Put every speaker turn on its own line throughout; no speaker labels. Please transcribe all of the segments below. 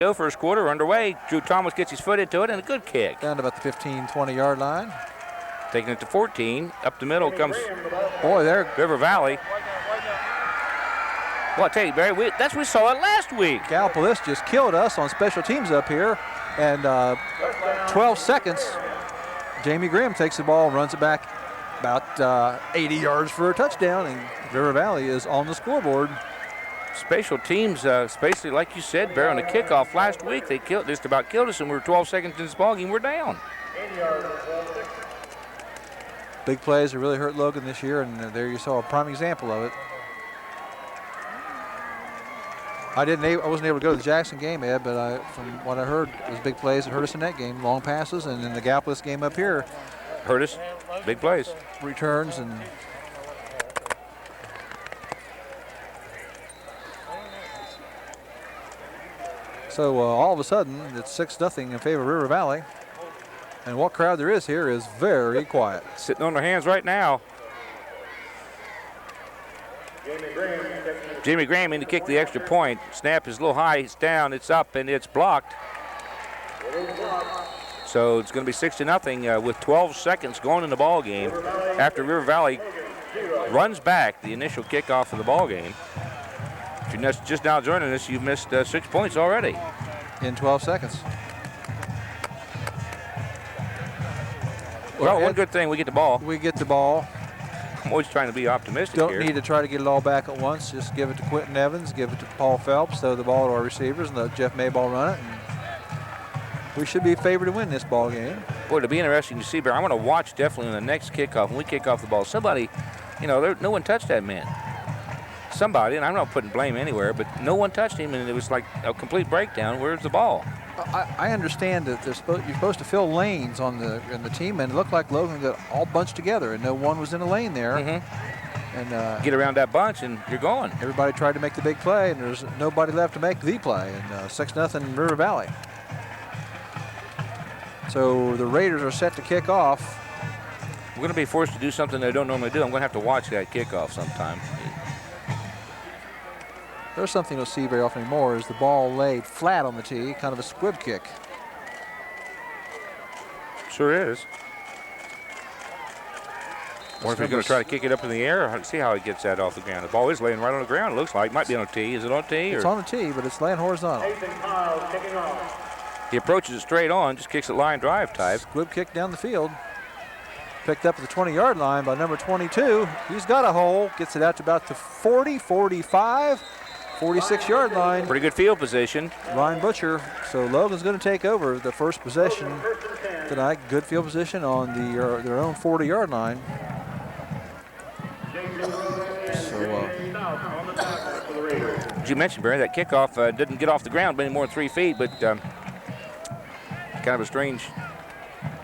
Go first quarter underway. Drew Thomas gets his foot into it and a good kick.
Down to about the 15, 20-yard line.
Taking it to 14. Up the middle comes
Boy, there.
River Valley. Well, I tell you, Barry, we saw it last week.
Gallipolis just killed us on special teams up here. And 12 seconds, Jamie Graham takes the ball, runs it back about 80 yards for a touchdown, and River Valley is on the scoreboard.
Special teams, basically, like you said, Barry, on the kickoff last week, they just about killed us, and we were 12 seconds in this ballgame. We're down.
Big plays have really hurt Logan this year, and there you saw a prime example of it. I wasn't able to go to the Jackson game, Ed, but from what I heard, it was big plays that hurt us in that game. Long passes, and in the Gallipolis game up here,
hurt us. Big plays.
Returns and so all of a sudden it's 6-0 in favor of River Valley. And what crowd there is here is very quiet.
Sitting on their hands right now. Jamie Graham in to kick the extra point. Snap is a little high, it's down, it's up, and it's blocked. So it's going to be 6-0 with 12 seconds going in the ball game after River Valley runs back the initial kickoff of the ball game. If you're just now joining us, you've missed 6 points already.
In 12 seconds.
Well, one good thing, we get the ball.
We get the ball.
I'm always trying to be optimistic
Don't
here.
need to try to get it all back at once. Just give it to Quinton Evans, give it to Paul Phelps, throw the ball to our receivers, and let Jeff Maibach run it. And we should be favored to win this ball game.
Boy, it'll be interesting to see, Bear. I want to watch definitely in the next kickoff when we kick off the ball. Somebody, no one touched that man. Somebody, and I'm not putting blame anywhere, but no one touched him, and it was like a complete breakdown. Where's the ball?
I understand that you're supposed to fill lanes in the team, and it looked like Logan got all bunched together, and no one was in a lane there.
Mm-hmm.
And
get around that bunch, and you're going.
Everybody tried to make the big play, and there's nobody left to make the play. And 6-0 River Valley. So the Raiders are set to kick off.
We're going to be forced to do something they don't normally do. I'm going to have to watch that kickoff sometime.
There's something you'll see very often anymore is the ball laid flat on the tee, kind of a squib kick.
Sure is. Or if he's going to try to kick it up in the air, see how he gets that off the ground. The ball is laying right on the ground, it looks like. It might be on a tee. Is it on a tee?
It's on a tee, but it's laying horizontal.
He approaches it straight on, just kicks it line drive type.
Squib kick down the field. Picked up at the 20-yard line by number 22. He's got a hole, gets it out to about the 40, 45. 46-yard line.
Pretty good field position.
Ryan Butcher. So Logan's going to take over the first possession tonight. Good field position on their own 40-yard line. So,
as you mentioned, Barry, that kickoff didn't get off the ground by any more than 3 feet, but kind of a strange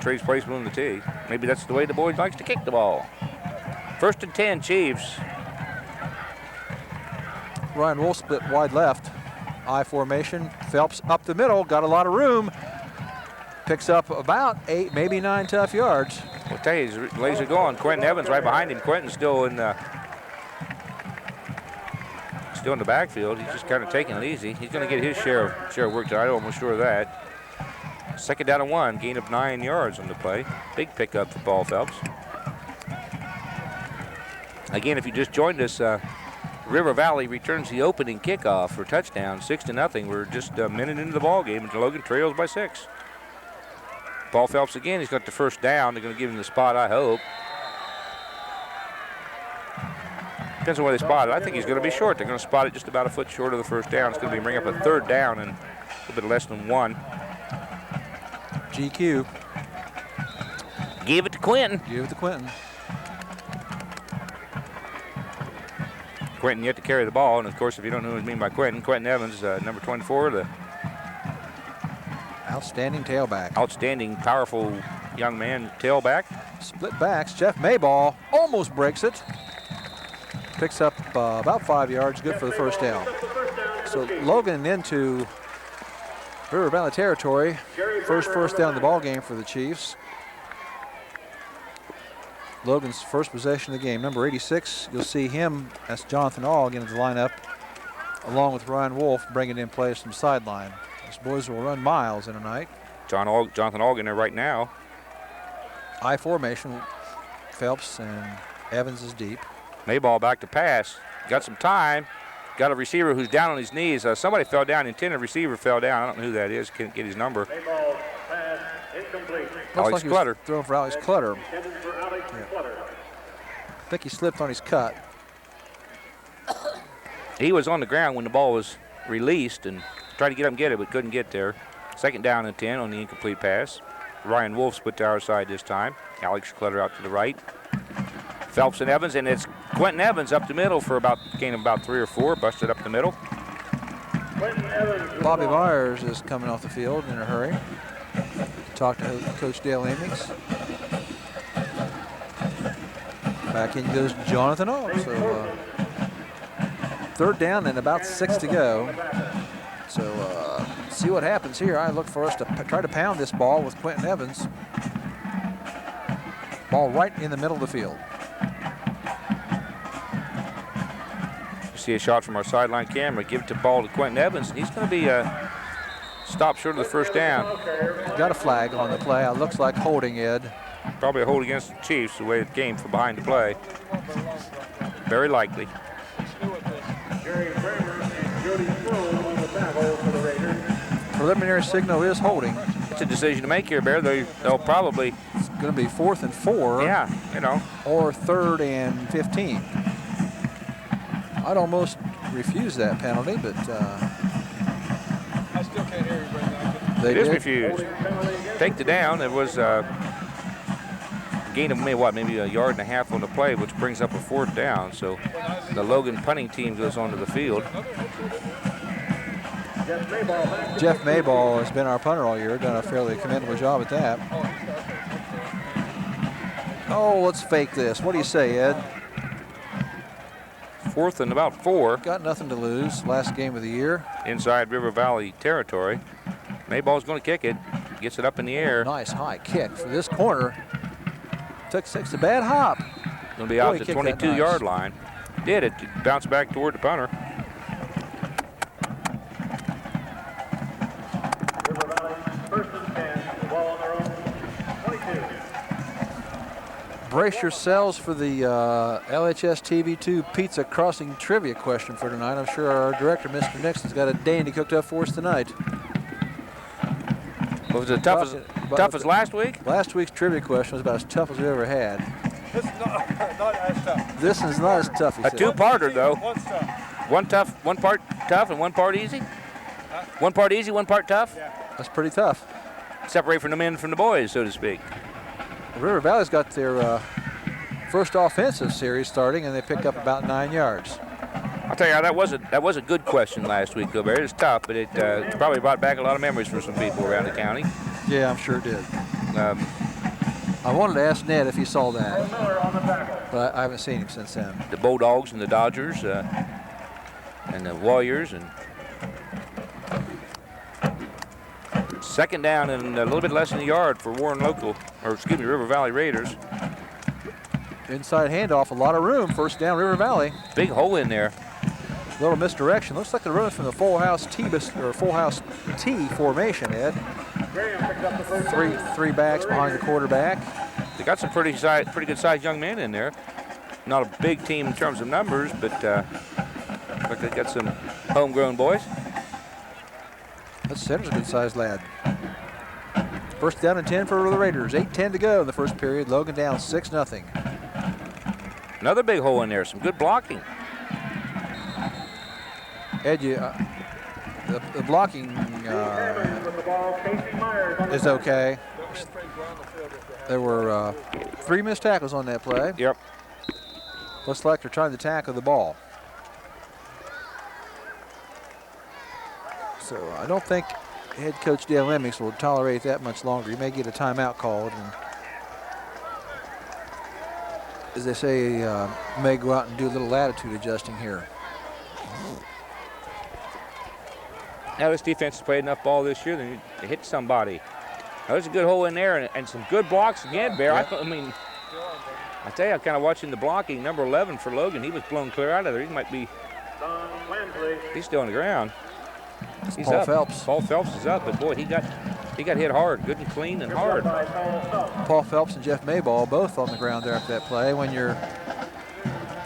placement on the tee. Maybe that's the way the boy likes to kick the ball. 1st and 10, Chiefs.
Ryan Wolf split wide left. I formation. Phelps up the middle. Got a lot of room. Picks up about 8, maybe 9 tough yards.
I'll tell you, his legs are going. Quinton Evans right behind him. Quinton's still in the backfield. He's just kind of taking it easy. He's going to get his share of work tonight. I'm almost sure of that. 2nd down and 1. Gain of 9 yards on the play. Big pickup for Paul Phelps. Again, if you just joined us, River Valley returns the opening kickoff for touchdown, 6-0. We're just a minute into the ball game, and Logan trails by 6. Paul Phelps again, he's got the 1st down. They're going to give him the spot, I hope. Depends on where they spot it. I think he's going to be short. They're going to spot it just about a foot short of the 1st down. It's going to bring up a 3rd down and a little bit less than 1.
GQ.
Give it to Quinton.
Give it to Quinton.
Quinton yet to carry the ball, and of course, if you don't know what I mean by Quinton Evans, number 24, the
outstanding tailback.
Outstanding, powerful young man tailback.
Split backs. Jeff Maibach almost breaks it. Picks up about 5 yards, good for the 1st down. So Logan into River Valley territory. First down in the ball game for the Chiefs. Logan's first possession of the game. Number 86, you'll see him, that's Jonathan All, again in the lineup, along with Ryan Wolf, bringing in plays from sideline. These boys will run miles in a night.
Jonathan Algan there right now.
I formation. Phelps and Evans is deep.
Maibach back to pass. Got some time. Got a receiver who's down on his knees. Somebody fell down. Intended receiver fell down. I don't know who that is. Can't get his number. Alex Clutter.
Throwing for Alex Clutter. Yeah. I think he slipped on his cut.
He was on the ground when the ball was released and tried to get up and get it, but couldn't get there. 2nd down and 10 on the incomplete pass. Ryan Wolf split to our side this time. Alex Clutter out to the right. Phelps and Evans, and it's Quinton Evans up the middle for gain of about 3 or 4, busted up the middle.
Bobby Myers is coming off the field in a hurry. Talk to Coach Dale Amix. Back in goes Jonathan Oak. So 3rd down and about 6 to go. So see what happens here. I look for us to try to pound this ball with Quinton Evans. Ball right in the middle of the field.
You see a shot from our sideline camera. Give the ball to Quinton Evans. He's going to be stopped short of the 1st down.
Got a flag on the play. It looks like holding, Ed.
Probably a hold against the Chiefs, the way it came from behind the play. Very likely.
Preliminary signal is holding.
It's a decision to make here, Bear. They'll probably.
It's going to be 4th and 4.
Yeah, you know.
Or 3rd and 15. I'd almost refuse that penalty, but
I still can't hear you very much.
It is refused. Take the down. It was a gain of maybe a yard and a half on the play, which brings up a 4th down. So the Logan punting team goes onto the field.
Jeff Maibach has been our punter all year, done a fairly commendable job at that. Oh, let's fake this. What do you say, Ed?
4th and about 4.
Got nothing to lose. Last game of the year.
Inside River Valley territory. Maibach's going to kick it. Gets it up in the air.
Nice high kick for this corner. Takes a bad hop.
Going to be out to the 22-yard line. Did it. Bounced back toward the punter.
Brace yourselves for the LHS TV2 Pizza Crossing trivia question for tonight. I'm sure our director, Mr. Nixon's got a dandy cooked up for us tonight.
Was it tough as last week?
Last week's trivia question was about as tough as we ever had.
This is not as tough.
This is not as tough, he said.
A 2-parter, though.
One's tough.
One part tough and one part easy? One part easy, one part tough?
Yeah.
That's pretty tough.
Separate from the men from the boys, so to speak.
River Valley's got their first offensive series starting, and they pick up about 9 yards.
I'll tell you, that was a good question last week, though, Barry. It was tough, but it probably brought back a lot of memories for some people around the county.
Yeah, I'm sure it did. I wanted to ask Ned if he saw that, but I haven't seen him since then.
The Bulldogs and the Dodgers and the Warriors. And 2nd down and a little bit less than a yard for River Valley Raiders.
Inside handoff, a lot of room. 1st down, River Valley.
Big hole in there.
Little misdirection. Looks like they're running from the full house T formation, Ed. Three backs behind the quarterback.
They got some pretty good sized young men in there. Not a big team in terms of numbers, but looks like they got some homegrown boys.
That center's a good sized lad. 1st down and 10 for the Raiders. 8:10 to go in the 1st period. Logan down 6-0.
Another big hole in there. Some good blocking.
Ed, the blocking is okay. There were 3 missed tackles on that play.
Yep.
Looks like they're trying to tackle the ball. So I don't think head coach Dale Emmings will tolerate that much longer. He may get a timeout called, and as they say, may go out and do a little attitude adjusting here.
Now this defense has played enough ball this year that they hit somebody. Now, there's a good hole in there and some good blocks again, Bear.
Yep.
I mean, I tell you, I'm kind of watching the blocking. Number 11 for Logan, he was blown clear out of there. He might be, he's still on the ground. He's
Paul
up.
Phelps.
Paul Phelps is up, but boy, he got hit hard, good and clean and hard.
Paul Phelps and Jeff Maibach both on the ground there after that play. When you're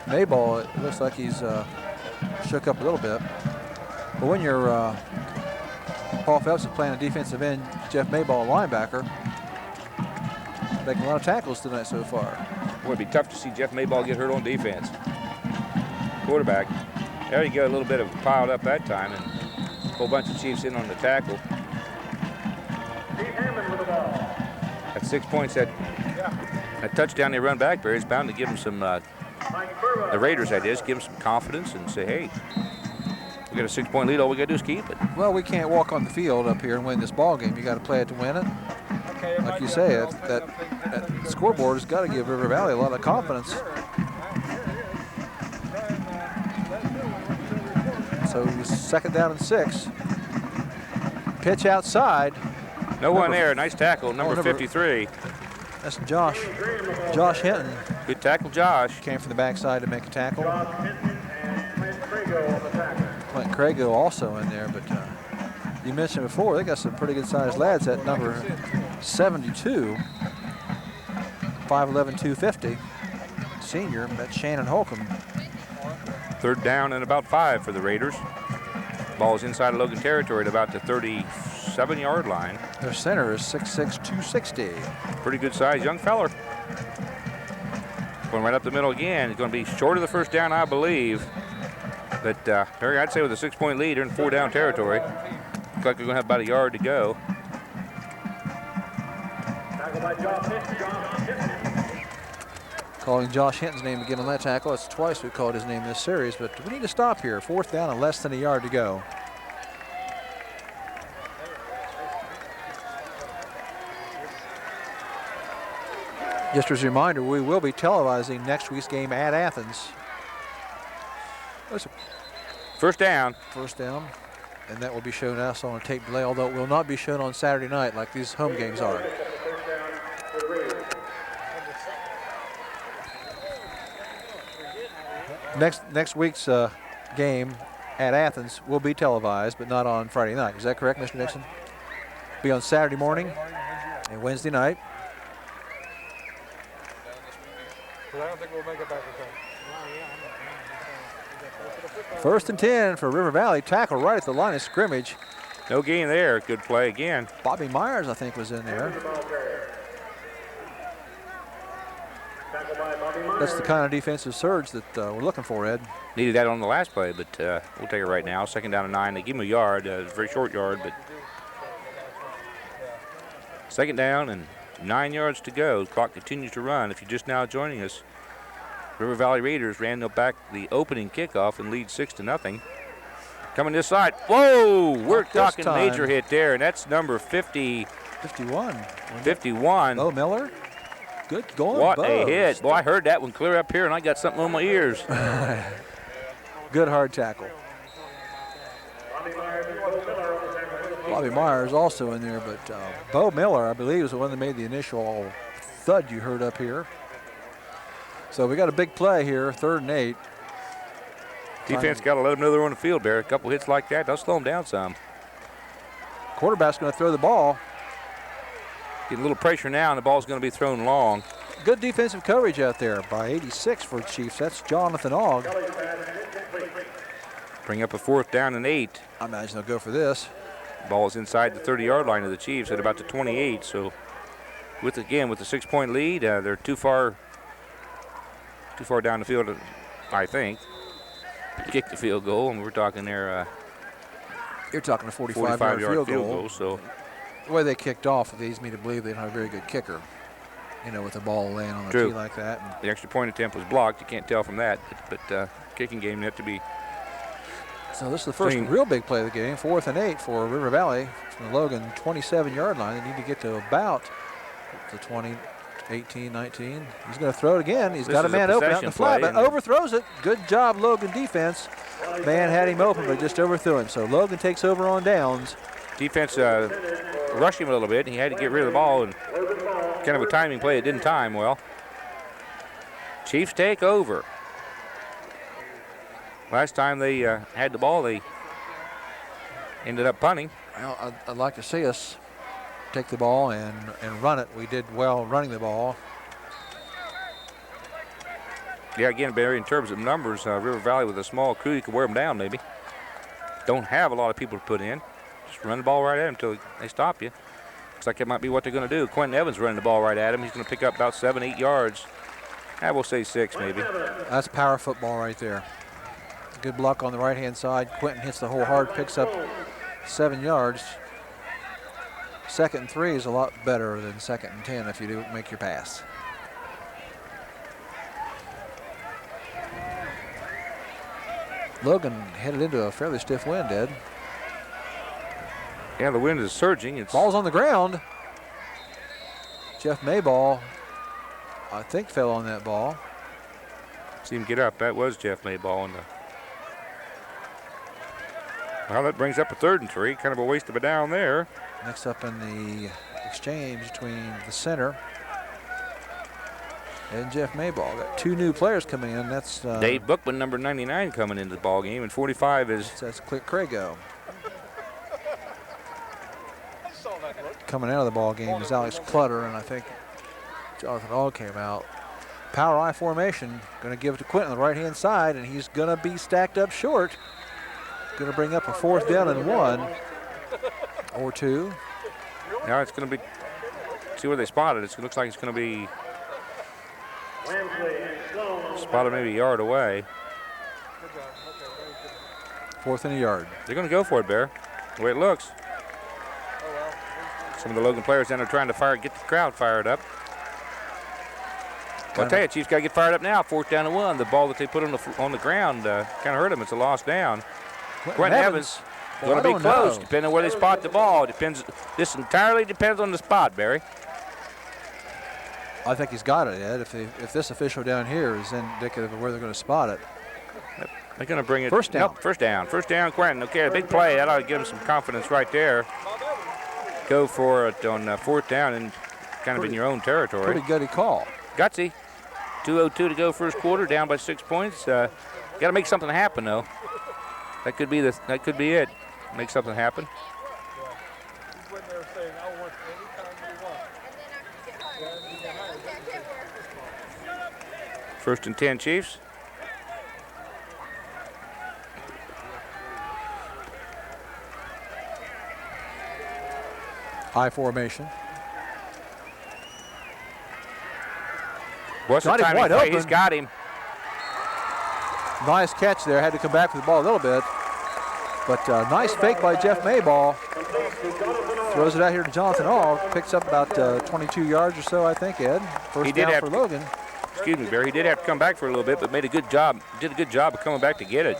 Maibach, it looks like he's shook up a little bit. But when you're Paul Phelps is playing a defensive end, Jeff Maibach, linebacker, making a lot of tackles tonight so far.
Boy, it'd be tough to see Jeff Maibach get hurt on defense. Quarterback. There you go, a little bit of piled up that time, and a whole bunch of Chiefs in on the tackle. At 6 points, that touchdown they run back there is bound to give them some, the Raiders, that is, give them some confidence and say, hey, we got a 6 point lead, all we got to do is keep it.
Well, we can't walk on the field up here and win this ball game. You got to play it to win it. Like you say, that scoreboard has got to give River Valley a lot of confidence. So 2nd down and 6. Pitch outside.
No one there. Nice tackle, number 53.
That's Josh Hinton.
Good tackle, Josh.
Came from the backside to make a tackle. Quinton Crago also in there, but you mentioned before, they got some pretty good sized lads at number 72. 5'11", 250. Senior, that's Shannon Holcomb.
3rd down and about 5 for the Raiders. Ball is inside of Logan territory at about the 37-yard line.
Their center is 6'6", 260.
Pretty good size young feller. Going right up the middle again. He's going to be short of the 1st down, I believe. But I'd say with a 6 point lead, they're in 4 down territory. Looks like they're going to have about a yard to go.
Calling Josh Hinton's name again on that tackle. That's twice we've called his name this series, but we need to stop here. 4th down and less than a yard to go. Just as a reminder, we will be televising next week's game at Athens.
1st down.
1st down, and that will be shown us on a tape delay, although it will not be shown on Saturday night like these home games are. Next week's game at Athens will be televised, but not on Friday night. Is that correct, Mr. Nixon? Be on Saturday morning and Wednesday night.
I don't think we'll make it back in time.
1st and 10 for River Valley. Tackle right at the line of scrimmage.
No gain there. Good play again.
Bobby Myers, I think, was in there. That's the kind of defensive surge that we're looking for, Ed.
Needed that on the last play, but we'll take it right now. 2nd down and 9. They give him a yard, a very short yard, but 2nd down and 9 yards to go. The clock continues to run. If you're just now joining us, River Valley Raiders ran back the opening kickoff and lead 6-0. Coming this side. Whoa! We're talking major hit there, and that's number 51. 51.
Bo Miller. Good going.
What a hit. Boy, I heard that one clear up here, and I got something on my ears.
Good hard tackle. Bobby Myers also in there, but Bo Miller, I believe, is the one that made the initial thud you heard up here. So we got a big play here, 3rd and 8.
Defense got to let them know they're on the field, Bear. A couple hits like that, they'll slow them down some.
Quarterback's going to throw the ball.
Getting a little pressure now, and the ball's going to be thrown long.
Good defensive coverage out there by 86 for the Chiefs. That's Jonathan Ogg.
Bring up a 4th down and 8.
I imagine they'll go for this.
Ball is inside the 30-yard line of the Chiefs at about the 28. So, with the 6 point lead, they're too far down the field, I think, to kick the field goal. And we're talking there.
You're talking a 45-yard field goal.
So.
The way they kicked off leads me to believe they don't have a very good kicker, you know, with the ball laying on the tee like that. And
the extra point attempt was blocked. You can't tell from that, but kicking game yet to be.
So this is the first real big play of the game. 4th and 8 for River Valley from the Logan 27-yard line. They need to get to about the 20, 18, 19. He's going to throw it again. He's got a man open out in the flat, but overthrows it. Good job, Logan defense. Man had him open, but just overthrew him. So Logan takes over on downs.
Defense rushed him a little bit, and he had to get rid of the ball, and kind of a timing play. It didn't time well. Chiefs take over. Last time they had the ball, they ended up punting.
Well, I'd like to see us take the ball and run it. We did well running the ball.
Yeah, again, Barry, in terms of numbers, River Valley with a small crew, you can wear them down maybe. Don't have a lot of people to put in. Just run the ball right at them until they stop you. Looks like that might be what they're going to do. Quinton Evans running the ball right at him. He's going to pick up about 7, 8 yards. I will say 6 maybe.
That's power football right there. Good block on the right-hand side. Quinton hits the hole hard, picks up 7 yards. 2nd and 3 is a lot better than 2nd and 10 if you do make your pass. Logan headed into a fairly stiff wind, Ed.
Yeah, the wind is surging.
Ball's on the ground. Jeff Maibach, I think, fell on that ball.
See him get up. That was Jeff Maibach. Well, that brings up a 3rd and 3. Kind of a waste of a down there.
Next up in the exchange between the center and Jeff Maibach. Got 2 new players coming in. That's
Dave Bookman, number 99, coming into the ball game, and 45 is
Click Crago. Coming out of the ball game is Alex Clutter, and I think Jonathan All came out. Power I formation. Going to give it to Quinton on the right-hand side, and he's going to be stacked up short. Going to bring up a 4th down and 1 or 2.
Now it's going to be. See where they spotted. It looks like it's going to be spotted maybe a yard away.
4th and a yard.
They're going to go for it, Bear. The way it looks. Some of the Logan players down there trying to get the crowd fired up. I'll tell you, Chiefs got to get fired up now. 4th down and 1. The ball that they put on the ground kind of hurt them. It's a lost down. Quinton Evans going to be close, depending on where they spot the ball. This entirely depends on the spot, Barry.
I think he's got it, Ed. If this official down here is indicative of where they're going to spot it.
They're going to bring it.
First down.
Nope, first down, Quinton. Okay, a big play. That ought to give him some confidence right there. Go for it on 4th down and kind of in your own territory.
Pretty good call.
Gutsy. 2:02 to go first quarter, down by 6 points. Got to make something happen, though. That could be it. Make something happen. 1st and 10, Chiefs.
I formation.
What's the time
wide open.
He's got him.
Nice catch there. Had to come back with the ball a little bit. But nice fake by Jeff Maibach. Throws it out here to Jonathan Hall. Picks up about 22 yards or so, I think, Ed. First down for Logan.
Excuse me, Barry. He did have to come back for a little bit, but made a good job. Did a good job of coming back to get it.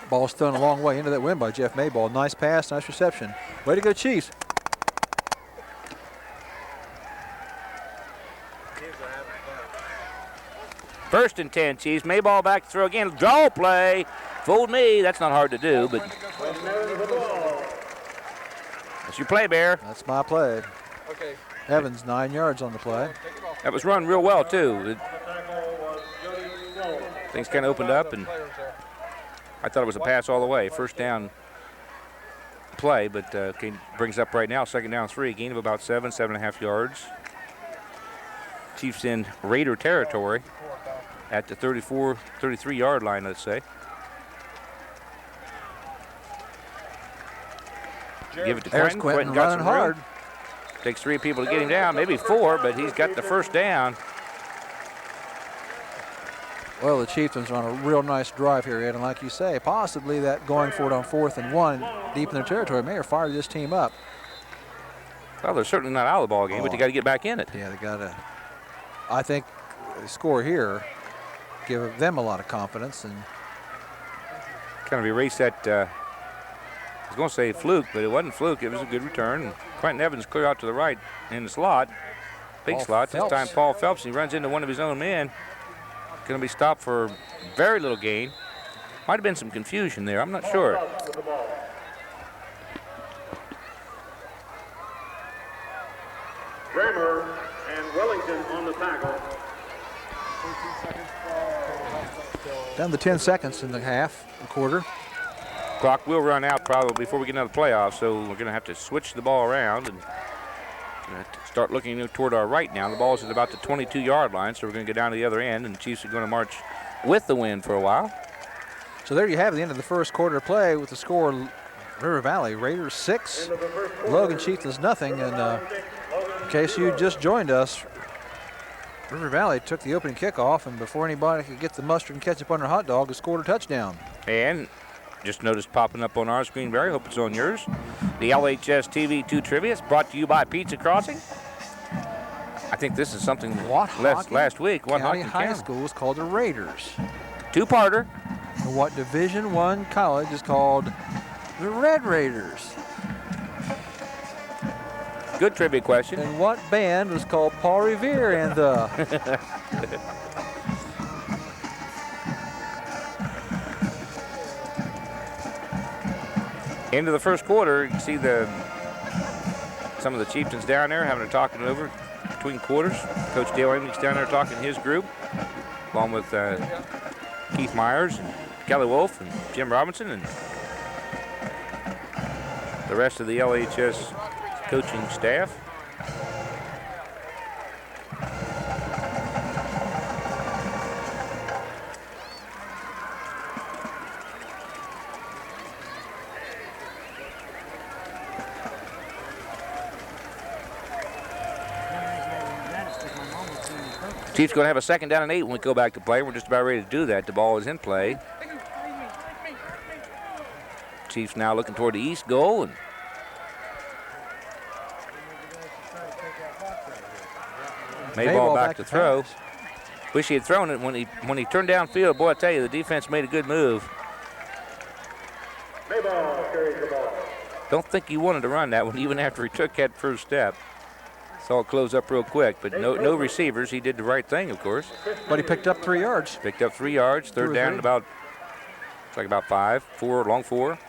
Ball's thrown a long way into that win by Jeff Maibach. Nice pass, nice reception. Way to go, Chiefs.
First and 10, Chiefs. Maibach back to throw again. Draw play. Fooled me. That's not hard to do, but that's your play, Bear.
That's my play.
Okay.
Evans, 9 yards on the play.
That was run real well, too. Things kind of opened up, and I thought it was a pass all the way. First down play, but brings up right now, 2nd down 3. Gain of about 7.5 yards. Chiefs in Raider territory at the 33-yard line, let's say. Give it to Quinton.
Quinton running hard.
Takes 3 people to get him down, maybe 4, but he's got the first down.
Well, the Chieftains are on a real nice drive here, Ed, and like you say, possibly that going for it on 4th and 1 deep in their territory may have fired this team up.
Well, they're certainly not out of the ball game, but they got to get back in it.
Yeah, they got to. I think the score here give them a lot of confidence and
kind of erase that. I was going to say fluke, but it wasn't fluke. It was a good return. And Quinton Evans clear out to the right in the slot. Big slot. This time Paul Phelps. He runs into one of his own men. Going to be stopped for very little gain. Might have been some confusion there. I'm not sure.
Kramer and Wellington on the tackle.
Down to 10 seconds in the half, the quarter.
Clock will run out probably before we get into the playoffs, so we're going to have to switch the ball around and start looking toward our right now. The ball is at about the 22-yard line, so we're going to go down to the other end, and the Chiefs are going to march with the wind for a while.
So there you have the end of the first quarter play with the score River Valley Raiders 6, Logan Chieftains nothing. And in case you just joined us, River Valley took the opening kickoff, and before anybody could get the mustard and ketchup on their hot dog, they scored a touchdown.
And just noticed popping up on our screen, Barry, hope it's on yours. The LHS TV2 Trivia is brought to you by Pizza Crossing. I think this is something last week.
County High School is called the Raiders.
Two-parter.
And what Division I college is called the Red Raiders.
Good trivia question.
And what band was called Paul Revere and the...
End of the first quarter, you can see some of the Chieftains down there having a talking over between quarters. Coach Dale Amy's down there talking to his group, along with Keith Myers and Kelly Wolf and Jim Robinson and the rest of the LHS coaching staff. Chiefs going to have a 2nd down and 8 when we go back to play. We're just about ready to do that. The ball is in play. Chiefs now looking toward the east goal. And Maibach back to throw. Wish he had thrown it when he turned downfield. Boy, I tell you, the defense made a good move.
Maibach carries the ball.
Don't think he wanted to run that one even after he took that first step. Saw it close up real quick, but no receivers. He did the right thing, of course.
But he picked up 3 yards.
Picked up 3 yards. 3rd down and about 5, 4, long 4.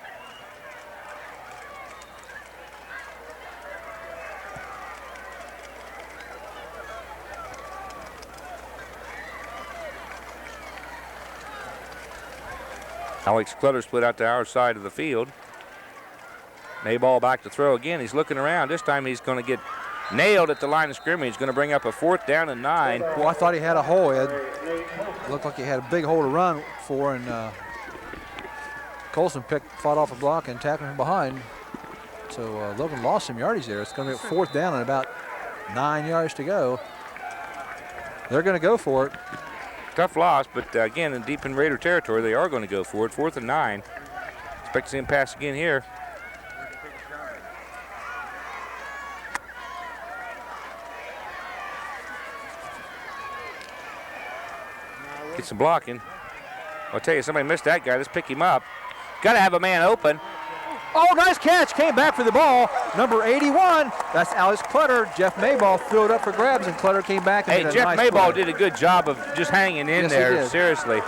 Alex Clutter split out to our side of the field. Maibach back to throw again. He's looking around. This time he's going to get nailed at the line of scrimmage. He's going to bring up a 4th down and 9.
Well, I thought he had a hole. It looked like he had a big hole to run for, and Colson fought off a block and tackled him behind. So Logan lost some yardage there. It's going to be a 4th down and about 9 yards to go. They're going to go for it.
Tough loss, but again, deep in Raider territory, they are going to go for it. 4th and 9. Expect to see him pass again here. Get some blocking. I'll tell you, somebody missed that guy. Let's pick him up. Got to have a man open.
Oh, nice catch. Came back for the ball. Number 81. That's Alex Clutter. Jeff Maibach threw it up for grabs, and Clutter came back and did a
Jeff
nice
Maibach
play.
did a good job of just hanging in there. Seriously.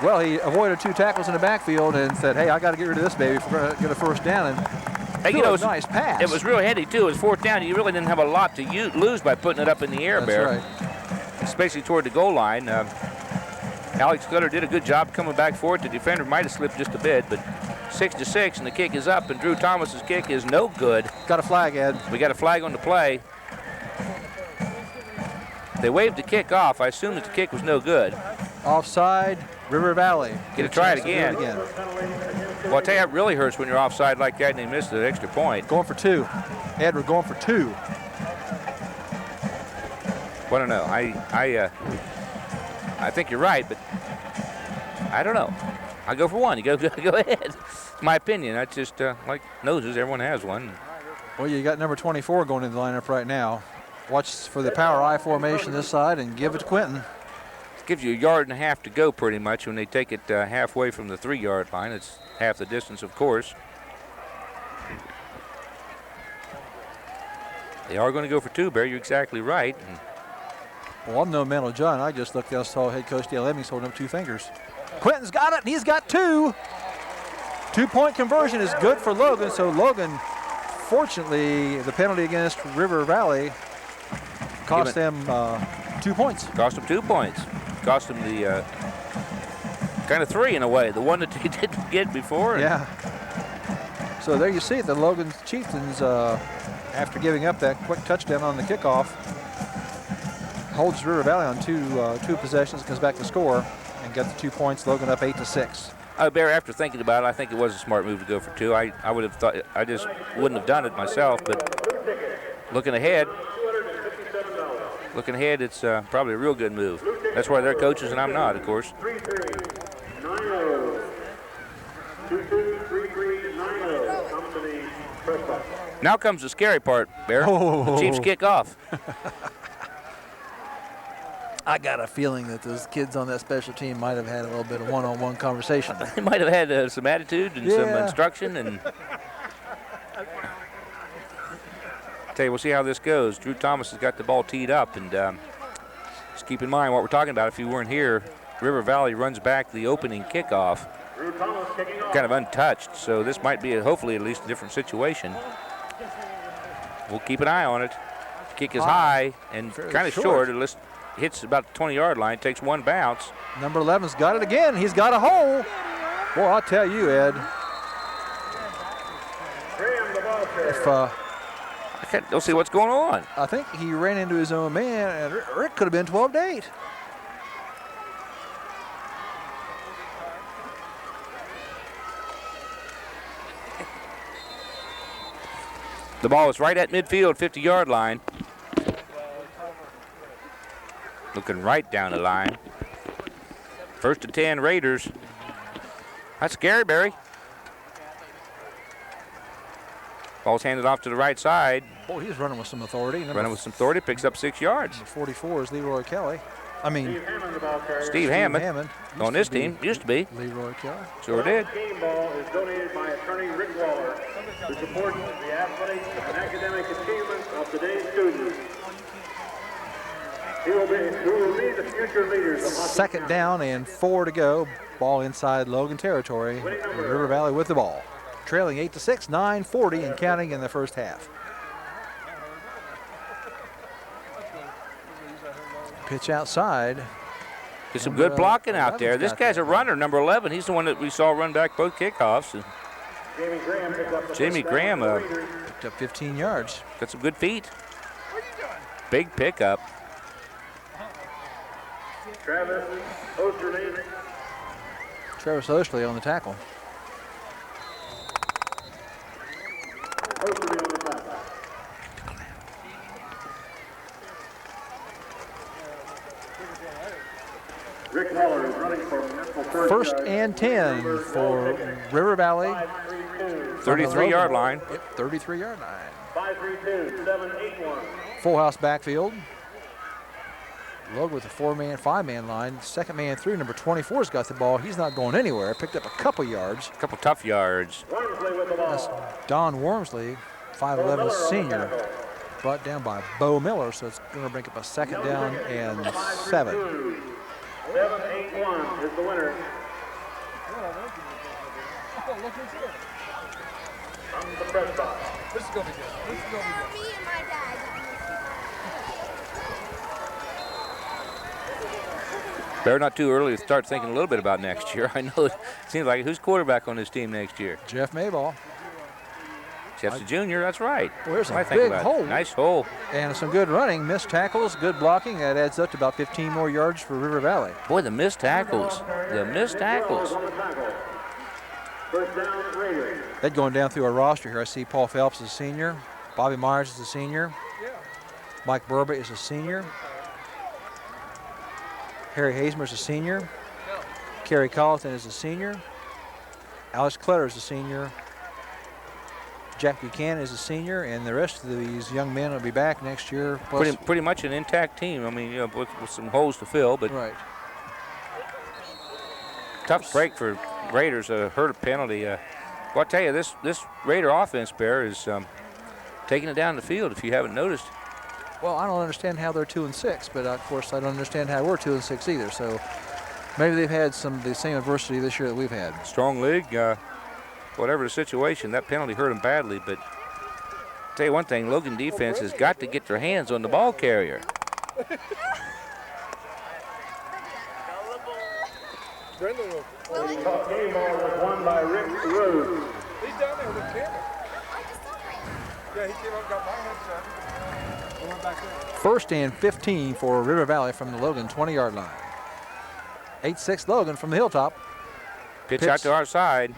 Well, he avoided 2 tackles in the backfield and said, hey, I got to get rid of this baby if we're going to get a 1st down. And
hey, you know,
nice pass.
It was real heady, too. It was 4th down. You really didn't have a lot to lose by putting it up in the air, Bear.
That's right.
Especially toward the goal line. Alex Clutter did a good job coming back for it. The defender might have slipped just a bit, but 6-6, and the kick is up, and Drew Thomas's kick is no good.
Got a flag, Ed.
We got a flag on the play. They waved the kick off. I assume that the kick was no good.
Offside, River Valley.
Get to try it again. Well, I tell you, it really hurts when you're offside like that and they missed the extra point.
Going for 2. Ed, we're going for 2.
Well, I don't know. I think you're right, but I don't know. I go for 1. You go ahead. It's my opinion. That's just like noses. Everyone has one.
Well, you got number 24 going in the lineup right now. Watch for the power I formation this side and give it to Quinton.
It gives you a yard and a half to go pretty much when they take it halfway from the 3-yard line. It's half the distance, of course. They are going to go for 2, Barry. You're exactly right.
Well, I'm no mental John. I just looked and saw head coach Dale Emmings holding up 2 fingers. Quinton's got it, and he's got 2. 2-point conversion is good for Logan. So Logan, fortunately, the penalty against River Valley cost them 2 points.
Cost them 2 points. Cost them the Kind of three in a way. The one that they didn't get before.
Yeah. So there you see it. The Logan Chieftains, after giving up that quick touchdown on the kickoff, holds River Valley on two possessions, comes back to score, and got the 2 points. Logan up 8-6.
Barry, after thinking about it, I think it was a smart move to go for 2. I would have thought, I just wouldn't have done it myself, but looking ahead, it's probably a real good move. That's why they're coaches and I'm not, of course.
3-3-9-0. 2-2-3-3-9-0. Comes to the press box.
Now comes the scary part, Bear. The Chiefs kick off.
I got a feeling that those kids on that special team might have had a little bit of one-on-one conversation.
They might have had some attitude and some instruction. And tell you, we'll see how this goes. Drew Thomas has got the ball teed up, and just keep in mind what we're talking about. If you weren't here, River Valley runs back the opening kickoff, kind of untouched. So this might be, hopefully, at least a different situation. We'll keep an eye on it. Kick is high and kind of short. It hits about the 20-yard line, takes one bounce.
Number 11's got it again. He's got a hole. Boy, I'll tell you, Ed. If
Let's see what's going on.
I think he ran into his own man, and Rick could have been 12-8.
The ball is right at midfield, 50-yard line. Looking right down the line. 1st and 10 Raiders. That's scary, Barry. Ball's handed off to the right side.
Boy, he's running with some authority.
Picks up 6 yards.
Number 44 is Leroy Kelley.
Steve Hammond. On this team, used to be.
Leroy Kelley.
Sure did.
Game ball is donated by attorney Rick Waller to support the athletics and academic achievements of today's students. Who will be the future leaders of
Second down and 4 to go. Ball inside Logan territory. River Valley with the ball. Trailing 8-6, 9:40 and counting in the first half. Pitch outside.
There's some good blocking out there. This guy's a runner, number 11. He's the one that we saw run back both kickoffs. And Jamie Graham
picked up 15 yards.
Got some good feet. Big pickup.
Travis
Osterley on the tackle.
Rick Waller is running for
1st and 10 for River Valley.
33-yard line.
Yep, 33-yard line.
5-3-2-7-8-1.
Full house backfield. Logan with a 5-man line. Second man through, number 24's got the ball. He's not going anywhere. Picked up a couple yards.
A couple tough yards.
Wamsley with the ball.
That's Don Wamsley, 5'11 senior. Brought down by Bo Miller, so it's going to bring up a second down and 7.
7-8-1 is the winner. From the press box.
This is going to be good. This is going to be good.
Me and my dad.
Better not too early to start thinking a little bit about next year. I know it seems like who's quarterback on this team next year?
Jeff Maibach.
Jeff's a junior, that's right.
Well, there's a
I think
big
about it.
hole.
Nice hole.
And some good running, missed tackles, good blocking. That adds up to about 15 more yards for River Valley.
Boy, the missed tackles. The missed tackles.
First down, Raiders.
That going down through our roster here. I see Paul Phelps is a senior. Bobby Myers is a senior. Mike Burba is a senior. Harry Hazemer is a senior. Kerry Colleton is a senior. Alex Clutter is a senior. Jack Buchanan is a senior, and the rest of these young men will be back next year.
Pretty much an intact team. I mean, you know, with some holes to fill, but
right.
Tough break for Raiders. Hurt a penalty. Well, I'll tell you, this Raider offense, Bear, is taking it down the field. If you haven't noticed.
Well, I don't understand how they're 2-6, but of course I don't understand how we're 2-6 either. So maybe they've had the same adversity this year that we've had.
Strong league. Whatever the situation, that penalty hurt them badly. But I'll tell you one thing, Logan defense has got to get their hands on the ball carrier.
Brendan will.
The game ball was won by Rick Rose.
He's down there with Cameron. Yeah, he came up and got my headset. I went back there.
First and 15 for River Valley from the Logan 20-yard line. 8-6 Logan from the hilltop.
Pitch out to our side.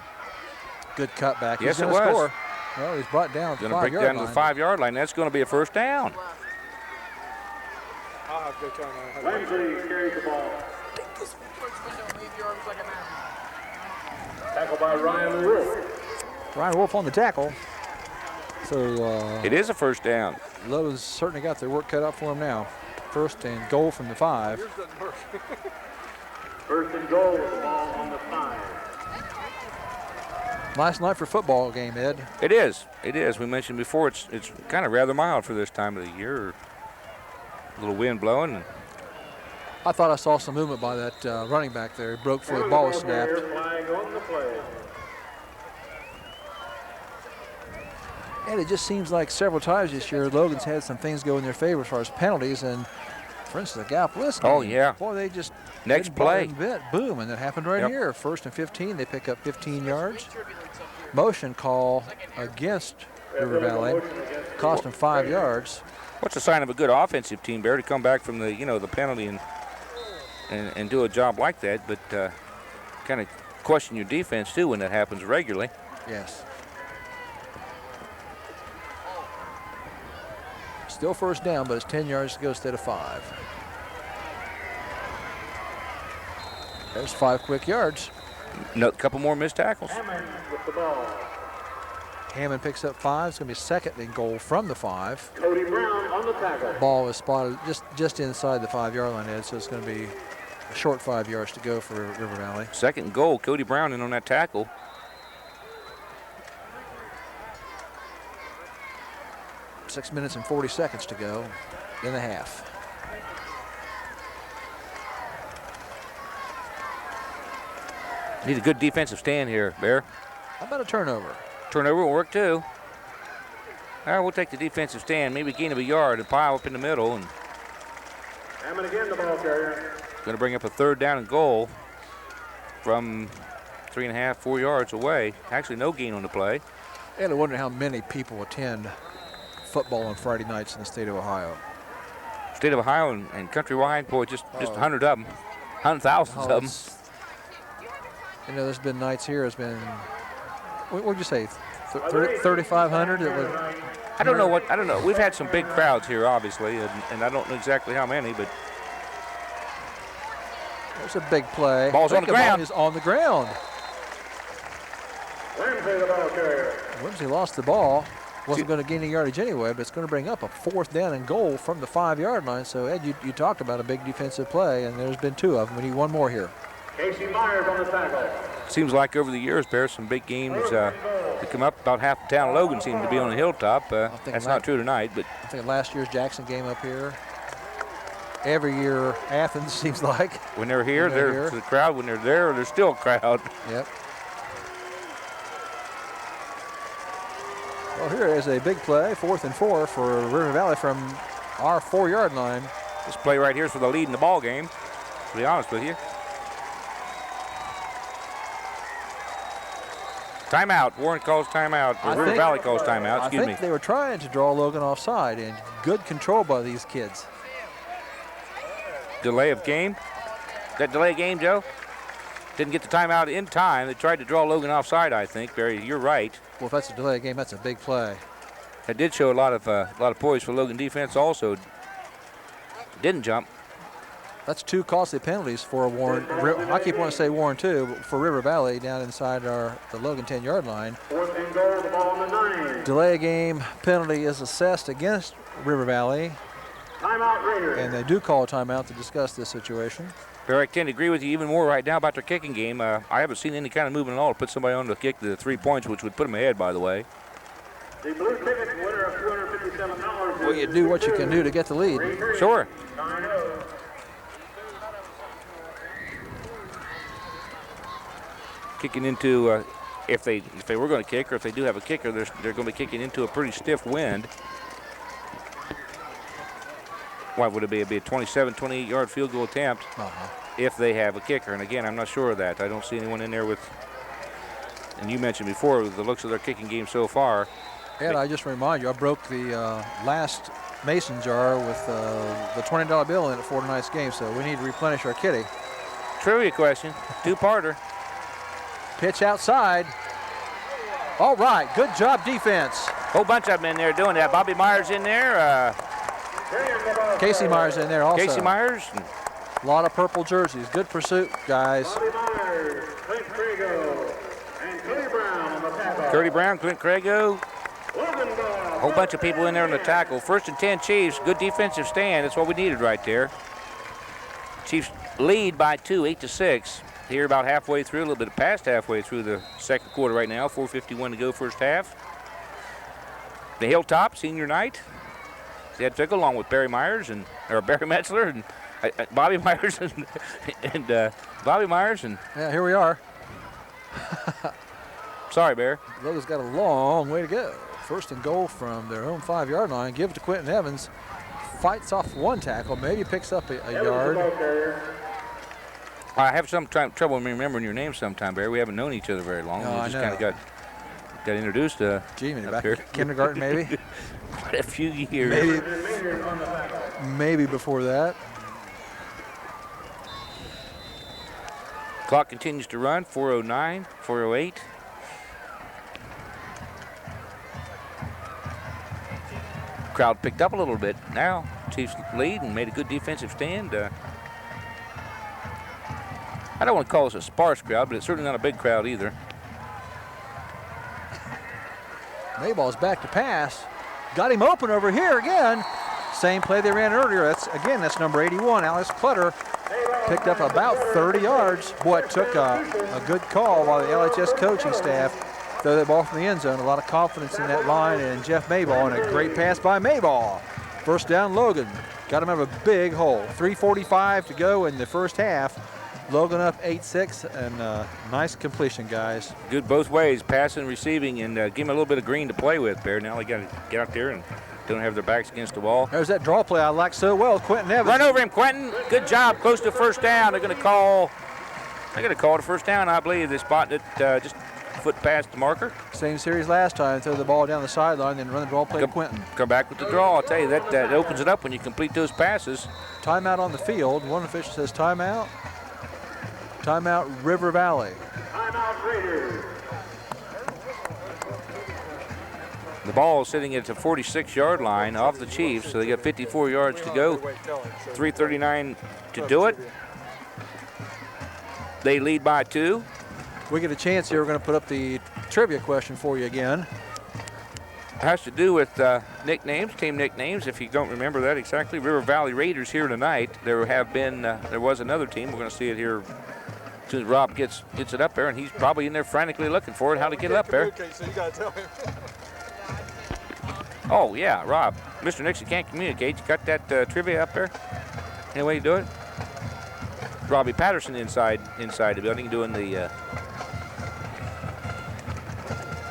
Good cutback.
Yes,
He's
it
going to
was.
score. Well, he's brought down
Going to break down to the 5-yard line. That's going to be a first down.
I'll have to go try and
Wamsley carries the ball. Tackled by Ryan Wolf.
Ryan Wolf on the tackle. So
It is a first down.
Logan's certainly got their work cut out for him now. First and goal from the 5.
Yours doesn't work.
First and goal, the ball on the 5.
Nice night for football game, Ed.
It is. It is. We mentioned before it's kind of rather mild for this time of the year. A little wind blowing.
I thought I saw some movement by that running back there. He broke before the ball was snapped.
Flag on the play.
And it just seems like several times this year, Logan's had some things go in their favor as far as penalties. And for instance, the Gallipolis game,
Oh, yeah.
boy, they just
Next
didn't bother
play.
them a bit. Boom, and that happened right
Yep.
here. First and 15, they pick up 15 yards. Motion call against River Valley, cost them 5 yards.
What's a sign of a good offensive team, Bear, to come back from the the penalty and do a job like that, but kind of question your defense too when that happens regularly.
Yes. Still first down, but it's 10 yards to go instead of 5. There's 5 quick yards.
A couple more missed tackles.
Hammond with the ball.
Hammond picks up 5. It's going to be second and goal from the 5.
Cody Brown on the tackle.
Ball is spotted just inside the 5-yard line, Ed, so it's going to be a short 5 yards to go for River Valley.
Second and goal. Cody Brown in on that tackle.
Six minutes and 40 seconds to go in the half.
Need a good defensive stand here, Bear.
How about a turnover?
Turnover will work too. All right, we'll take the defensive stand. Maybe gain of a yard and pile up in the middle. And
Hammond again, the ball carrier.
going to bring up a third down and goal from 3.5, 4 yards away. Actually, no gain on the play.
And I wonder how many people attend football on Friday nights in the state of Ohio.
State of Ohio and countrywide, boy, just 100 of them, 100,000 of them.
You know, there's been nights here. It's been, what'd you say, 3,500?
I don't know. We've had some big crowds here, obviously, and I don't know exactly how many, but
there's a big play.
Ball's on the ground.
Is on the ground.
Wamsley, the ball carrier.
Wamsley lost the ball. Wasn't going to gain any yardage anyway, but it's going to bring up a 4th down and goal from the 5-yard line. So, Ed, you talked about a big defensive play, and there's been 2 of them. We need one more here.
Casey Myers on the tackle.
seems like over the years, Bears, some big games that come up. About half the town of Logan seems to be on the hilltop. That's not true tonight, but
I think last year's Jackson game up here. Every year, Athens seems like.
when they're here, there's a crowd. When they're there, there's still a crowd.
Yep. Well, here is a big play, 4th and 4 for River Valley from our 4-yard line.
This play right here is for the lead in the ball game, to be honest with you. Timeout. Warren calls timeout. Or River Valley calls timeout. Excuse me.
I think they were trying to draw Logan offside, and good control by these kids.
Delay of game. That delay of game, Joe? Didn't get the timeout in time. They tried to draw Logan offside, I think. Barry, you're right.
Well, if that's a delay game, that's a big play.
That did show a lot of poise for Logan defense. Also, didn't jump.
That's 2 costly penalties for Warren. I keep wanting to say Warren too, but for River Valley down inside the Logan 10-yard line.
4th and goal, the ball on the 9.
Delay game penalty is assessed against River Valley,
Timeout Raiders.
and they do call a timeout to discuss this situation.
Barry, I tend to agree with you even more right now about their kicking game. I haven't seen any kind of movement at all to put somebody on to kick the 3 points, which would put them ahead, by the way.
The blue ticket winner of $257.
Well, you do what you can do to get the lead.
Sure.
9-0.
Kicking into, if they were going to kick, or if they do have a kicker, they're going to be kicking into a pretty stiff wind. Why would it be? It'd be a 27, 28-yard field goal attempt. if they have a kicker. And again, I'm not sure of that. I don't see anyone in there with, and you mentioned before, with the looks of their kicking game so far.
Ed, I just remind you, I broke the last mason jar with the $20 bill in it for tonight's game, so we need to replenish our kitty.
Trivia question, two-parter.
Pitch outside. All right, good job defense.
Whole bunch of them in there doing that. Bobby Myers in there.
Casey Myers in there also.
Casey Myers.
A lot of purple jerseys. Good pursuit, guys.
Bobby Myers, Clint Crago, and Cody Brown on the tackle.
Cody Brown, Clint Crago.
Logan Ball.
Whole bunch of people in there on the tackle. 1st and 10 Chiefs. Good defensive stand. That's what we needed right there. Chiefs lead by 2, 8-6. Here about halfway through, a little bit past halfway through the second quarter right now. 4:51 to go first half. The Hilltop senior night. They had to go along with Barry Myers or Barry Metzler and Bobby Myers and Bobby Myers and.
Yeah, here we are.
Sorry, Bear.
Logan's got a long way to go. 1st and goal from their own 5-yard line. Give it to Quinton Evans. Fights off one tackle. Maybe picks up a yard.
I have some trouble remembering your name sometime, Barry. We haven't known each other very long.
No,
We
I
just
know.
kind of got introduced
Gee, maybe
up
back
here.
in kindergarten, maybe.
Quite a few years.
Maybe before that.
Clock continues to run. 4:09, 4:08. Crowd picked up a little bit now. Chiefs lead and made a good defensive stand. I don't want to call this a sparse crowd, but it's certainly not a big crowd either.
Mayball's back to pass. Got him open over here again. Same play they ran earlier. That's number 81, Alex Clutter. Picked up about 30 yards. Boy, it took a good call by the LHS coaching staff. Throw that ball from the end zone. A lot of confidence in that line and Jeff Maibach, and a great pass by Maibach. 1st down, Logan. Got him out of a big hole. 3:45 to go in the first half. Logan up 8-6, and nice completion, guys.
Good both ways, passing, receiving, and give him a little bit of green to play with, Bear. Now they got to get out there and don't have their backs against the wall.
There's that draw play I like so well, Quinton Evans.
Run over him, Quinton. Good job. Close to 1st down. They're going to call it a 1st down, I believe. They spotted it just a foot past the marker.
Same series last time. Throw the ball down the sideline, then run the draw play to Quinton.
Come back with the draw. I'll tell you, that opens it up when you complete those passes.
Timeout on the field. One official says timeout. Timeout, River Valley.
Timeout Raiders.
The ball is sitting at the 46-yard line off the Chiefs, so they got 54 yards to go. 3:39 to do it. They lead by 2.
We get a chance here. We're going to put up the trivia question for you again.
It has to do with nicknames, team nicknames. If you don't remember that exactly, River Valley Raiders here tonight. There was another team. We're going to see it here as soon as Rob gets it up there, and he's probably in there frantically looking for it, how to get it up there.
Okay, so you got to tell him.
Oh, yeah, Rob. Mr. Nixon can't communicate. You got that trivia up there? Any way to do it? Robbie Patterson inside the building doing the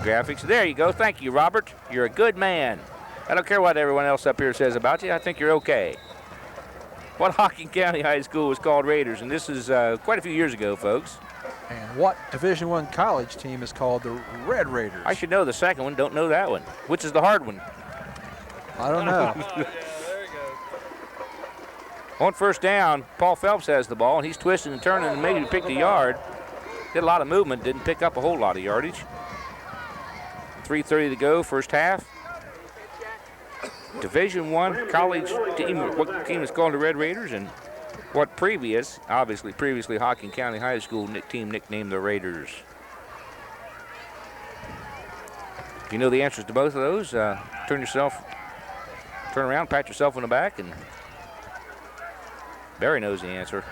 graphics. There you go. Thank you, Robert. You're a good man. I don't care what everyone else up here says about you. I think you're okay. What Hocking County High School was called Raiders, and this is quite a few years ago, folks.
And what Division I college team is called the Red Raiders?
I should know the second one. Don't know that one. Which is the hard one?
I don't know.
On 1st down, Paul Phelps has the ball, and he's twisting and turning and maybe picked a yard. Did a lot of movement, didn't pick up a whole lot of yardage. 3:30 to go, first half. Division I college team, what team is called the Red Raiders, and what previously Hocking County High School team nicknamed the Raiders. If you know the answers to both of those, turn around, pat yourself on the back, and Barry knows the answer.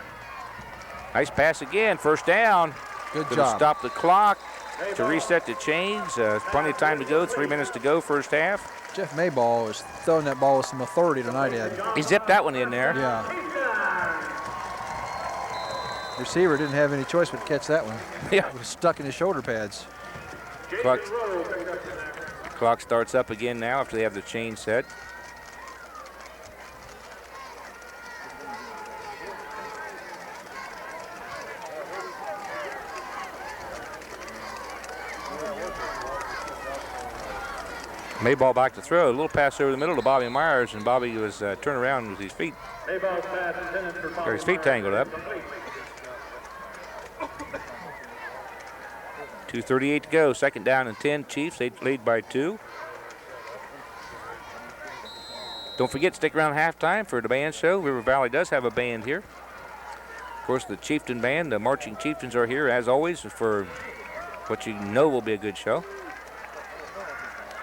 Nice pass again, 1st down.
Good
Gonna
job.
stop the clock to reset the chains. Plenty of time to go, 3 minutes to go, first half.
Jeff Maibach is throwing that ball with some authority tonight, Ed.
He zipped that one in there.
Yeah. Receiver didn't have any choice but to catch that one.
Yeah.
It was stuck in his shoulder pads.
Clock starts up again now after they have the chain set. Maibach back to throw. A little pass over the middle to Bobby Myers, and Bobby was turned around with his feet.
Maibach's pass intended for
Got his feet tangled up. 2:38 to go. Second down and 10. Chiefs, they lead by 2. Don't forget, stick around halftime for the band show. River Valley does have a band here. Of course, the Chieftain band, the Marching Chieftains, are here as always for what you know will be a good show.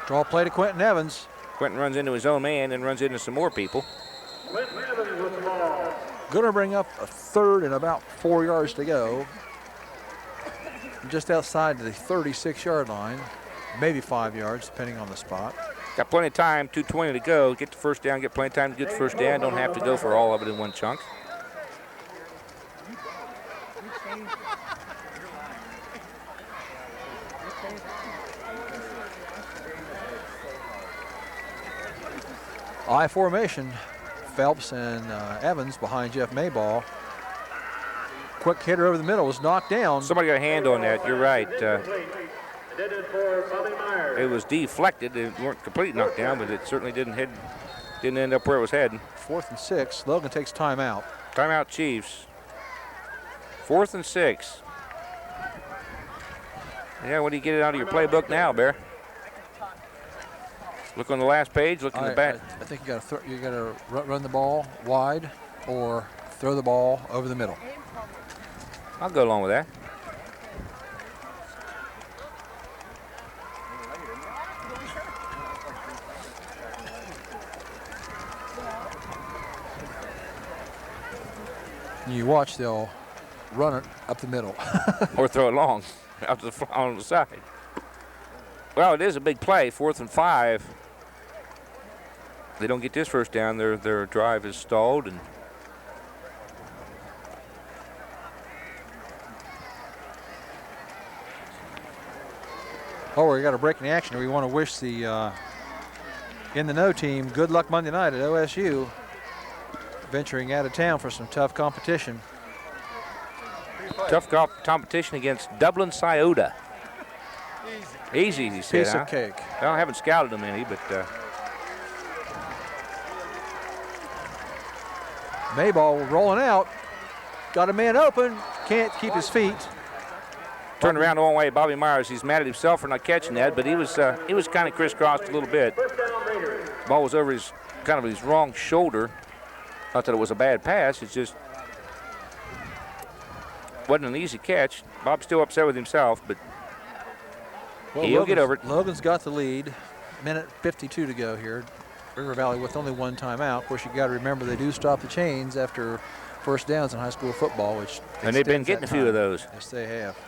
Draw play to Quinton Evans.
Quinton runs into his own man and runs into some more people.
Quinton Evans with the ball.
Going to bring up a third and about 4 yards to go. Just outside the 36-yard line, maybe 5 yards, depending on the spot.
Got plenty of time, 2:20 to go. Get the first down, get plenty of time to get the first down. Don't have to go for all of it in one chunk.
I formation, Phelps and Evans behind Jeff Maibach. Quick hitter over the middle was knocked down.
Somebody got a hand on that. You're right.
Intended for Bobby Myers.
It was deflected. It weren't completely knocked down, but it certainly didn't end up where it was heading.
4th and 6. Logan takes timeout.
Timeout, Chiefs. 4th and 6. Yeah, what do you get it out of your playbook now, Bear? Look on the last page. Look in the back.
I think you got to run the ball wide or throw the ball over the middle.
I'll go along with that.
You watch, they'll run it up the middle.
Or throw it long out to the on the side. Well, it is a big play, 4th and 5. They don't get this first down. Their drive is stalled, and
we got a break in the action. We want to wish the In the Know team good luck Monday night at OSU, venturing out of town for some tough competition.
Tough competition against Dublin Scioto. Easy, he said.
Piece of cake.
Well, I haven't scouted them any, but
Maibach rolling out. Got a man open. Can't keep his feet.
turned around the wrong way. Bobby Myers, he's mad at himself for not catching that, but he was kind of crisscrossed a little bit. Ball was over his wrong shoulder. Not that it was a bad pass. It's just wasn't an easy catch. Bob's still upset with himself, but he'll get over it.
Logan's got the lead. Minute 52 to go here. River Valley with only one timeout. Of course, you got to remember they do stop the chains after first downs in high school football, which
and they've been getting a few of those.
Yes, they have.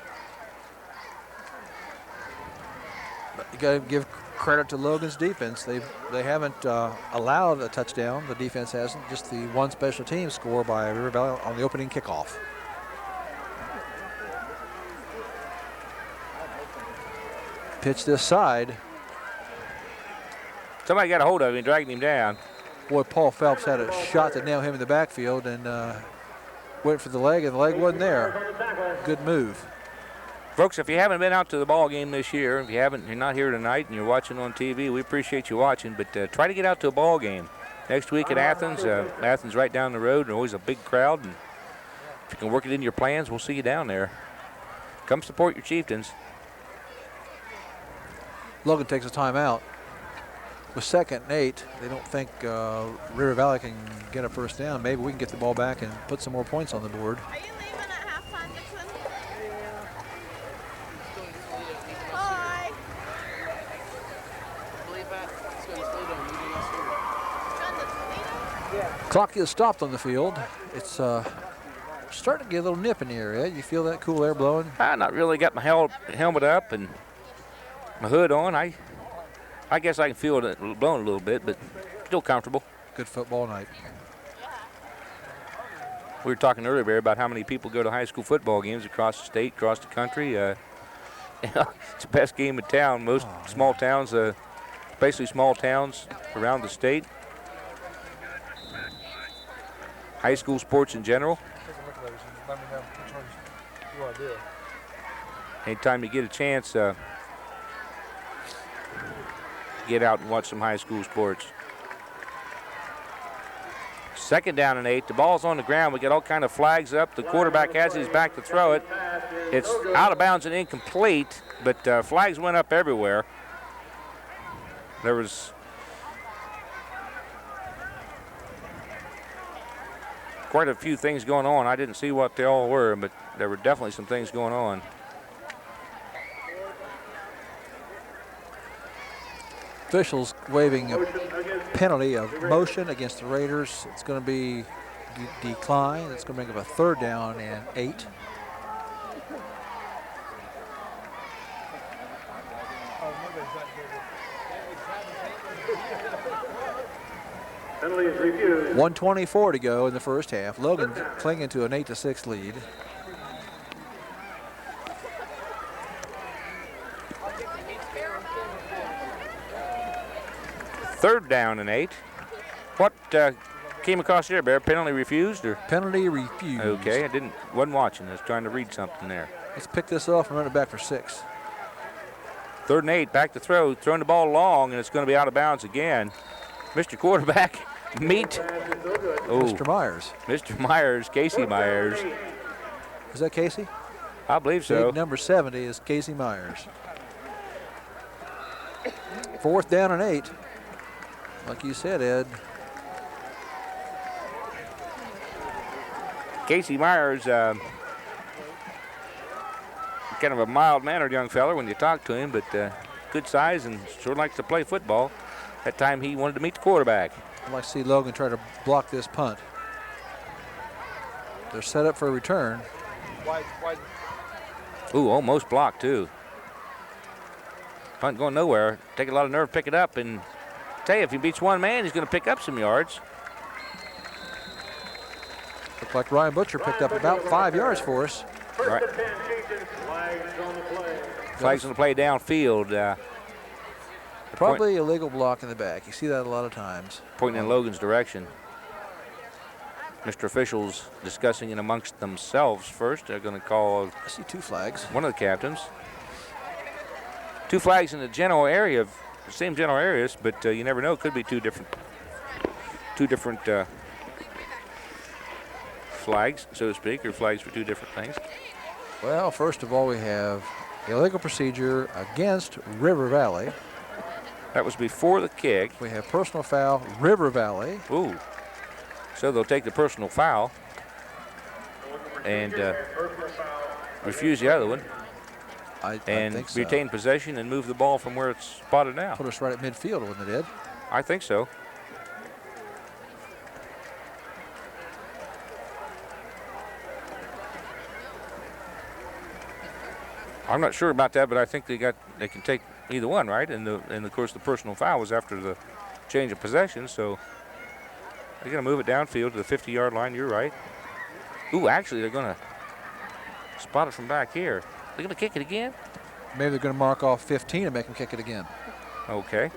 But you got to give credit to Logan's defense. They haven't allowed a touchdown. The defense hasn't. Just the one special team score by River Valley on the opening kickoff. Pitch this side.
Somebody got a hold of him and dragged him down.
Boy, Paul Phelps had a shot that nailed him in the backfield and went for the leg, and the leg wasn't there. Good move.
Folks, if you haven't been out to the ball game this year, you're not here tonight and you're watching on TV, we appreciate you watching, but try to get out to a ball game. Next week at Athens, Athens right down the road, and always a big crowd, and if you can work it into your plans, we'll see you down there. Come support your Chieftains.
Logan takes a timeout. With 2nd and 8, they don't think River Valley can get a first down. Maybe we can get the ball back and put some more points on the board.
Are you leaving at halftime, Dixon? Hi.
Clock is stopped on the field. It's starting to get a little nip in the area. You feel that cool air blowing?
I not really got my helmet up and my hood on. I guess I can feel it blowing a little bit, but still comfortable.
Good football night.
We were talking earlier, Barry, about how many people go to high school football games across the state, across the country. It's the best game in town. Most small towns, basically small towns around the state. High school sports in general. Anytime you get a chance, get out and watch some high school sports. 2nd down and 8. The ball's on the ground. We got all kind of flags up. The quarterback has his back to throw it. It's out of bounds and incomplete, but flags went up everywhere. There was quite a few things going on. I didn't see what they all were, but there were definitely some things going on.
Officials waving a penalty of motion against the Raiders. It's going to be decline. It's going to make up a 3rd down and 8.
Penalty is refused.
1:24 to go in the first half. Logan clinging to an 8-6 lead.
Third down and 8. What came across here, Bear? Penalty refused, or?
Penalty refused.
Okay, wasn't watching. I was trying to read something there.
Let's pick this off and run it back for 6.
3rd and 8, back to throw, throwing the ball long, and it's going to be out of bounds again. Mr. Quarterback, meet. Oh,
Mr. Myers.
Mr. Myers, Casey Myers.
Is that Casey?
I believe so.
Big number 70 is Casey Myers. 4th down and 8. Like you said, Ed.
Casey Myers, kind of a mild-mannered young feller when you talk to him, but good size and sure likes to play football. That time he wanted to meet the quarterback.
I'd like to see Logan try to block this punt. They're set up for a return.
Ooh, almost blocked, too. Punt going nowhere. Take a lot of nerve to pick it up, and tell you, if he beats one man, he's going to pick up some yards.
Looked like Ryan Butcher picked up about 5 yards for us.
Right. Flags on the play downfield.
Probably a legal block in the back. You see that a lot of times.
Pointing in Logan's direction. Mr. Officials discussing it amongst themselves first. They're going to call.
I see 2 flags.
One of the captains. 2 flags in the general area, the same general areas, but you never know. It could be two different flags, so to speak, or flags for 2 different things.
Well, first of all, we have illegal procedure against River Valley.
That was before the kick.
We have personal foul, River Valley.
Ooh. So they'll take the personal foul and refuse the other one.
I
and
think so.
retain possession and move the ball from where it's spotted now.
Put us right at midfield, wouldn't it, Ed?
I think so. I'm not sure about that, but I think they can take either one, right? And of course the personal foul was after the change of possession, so they're going to move it downfield to the 50-yard line. You're right. Ooh, actually they're going to spot it from back here. They're going to kick it again?
Maybe they're going to mark off 15 and make them kick it again.
Okay.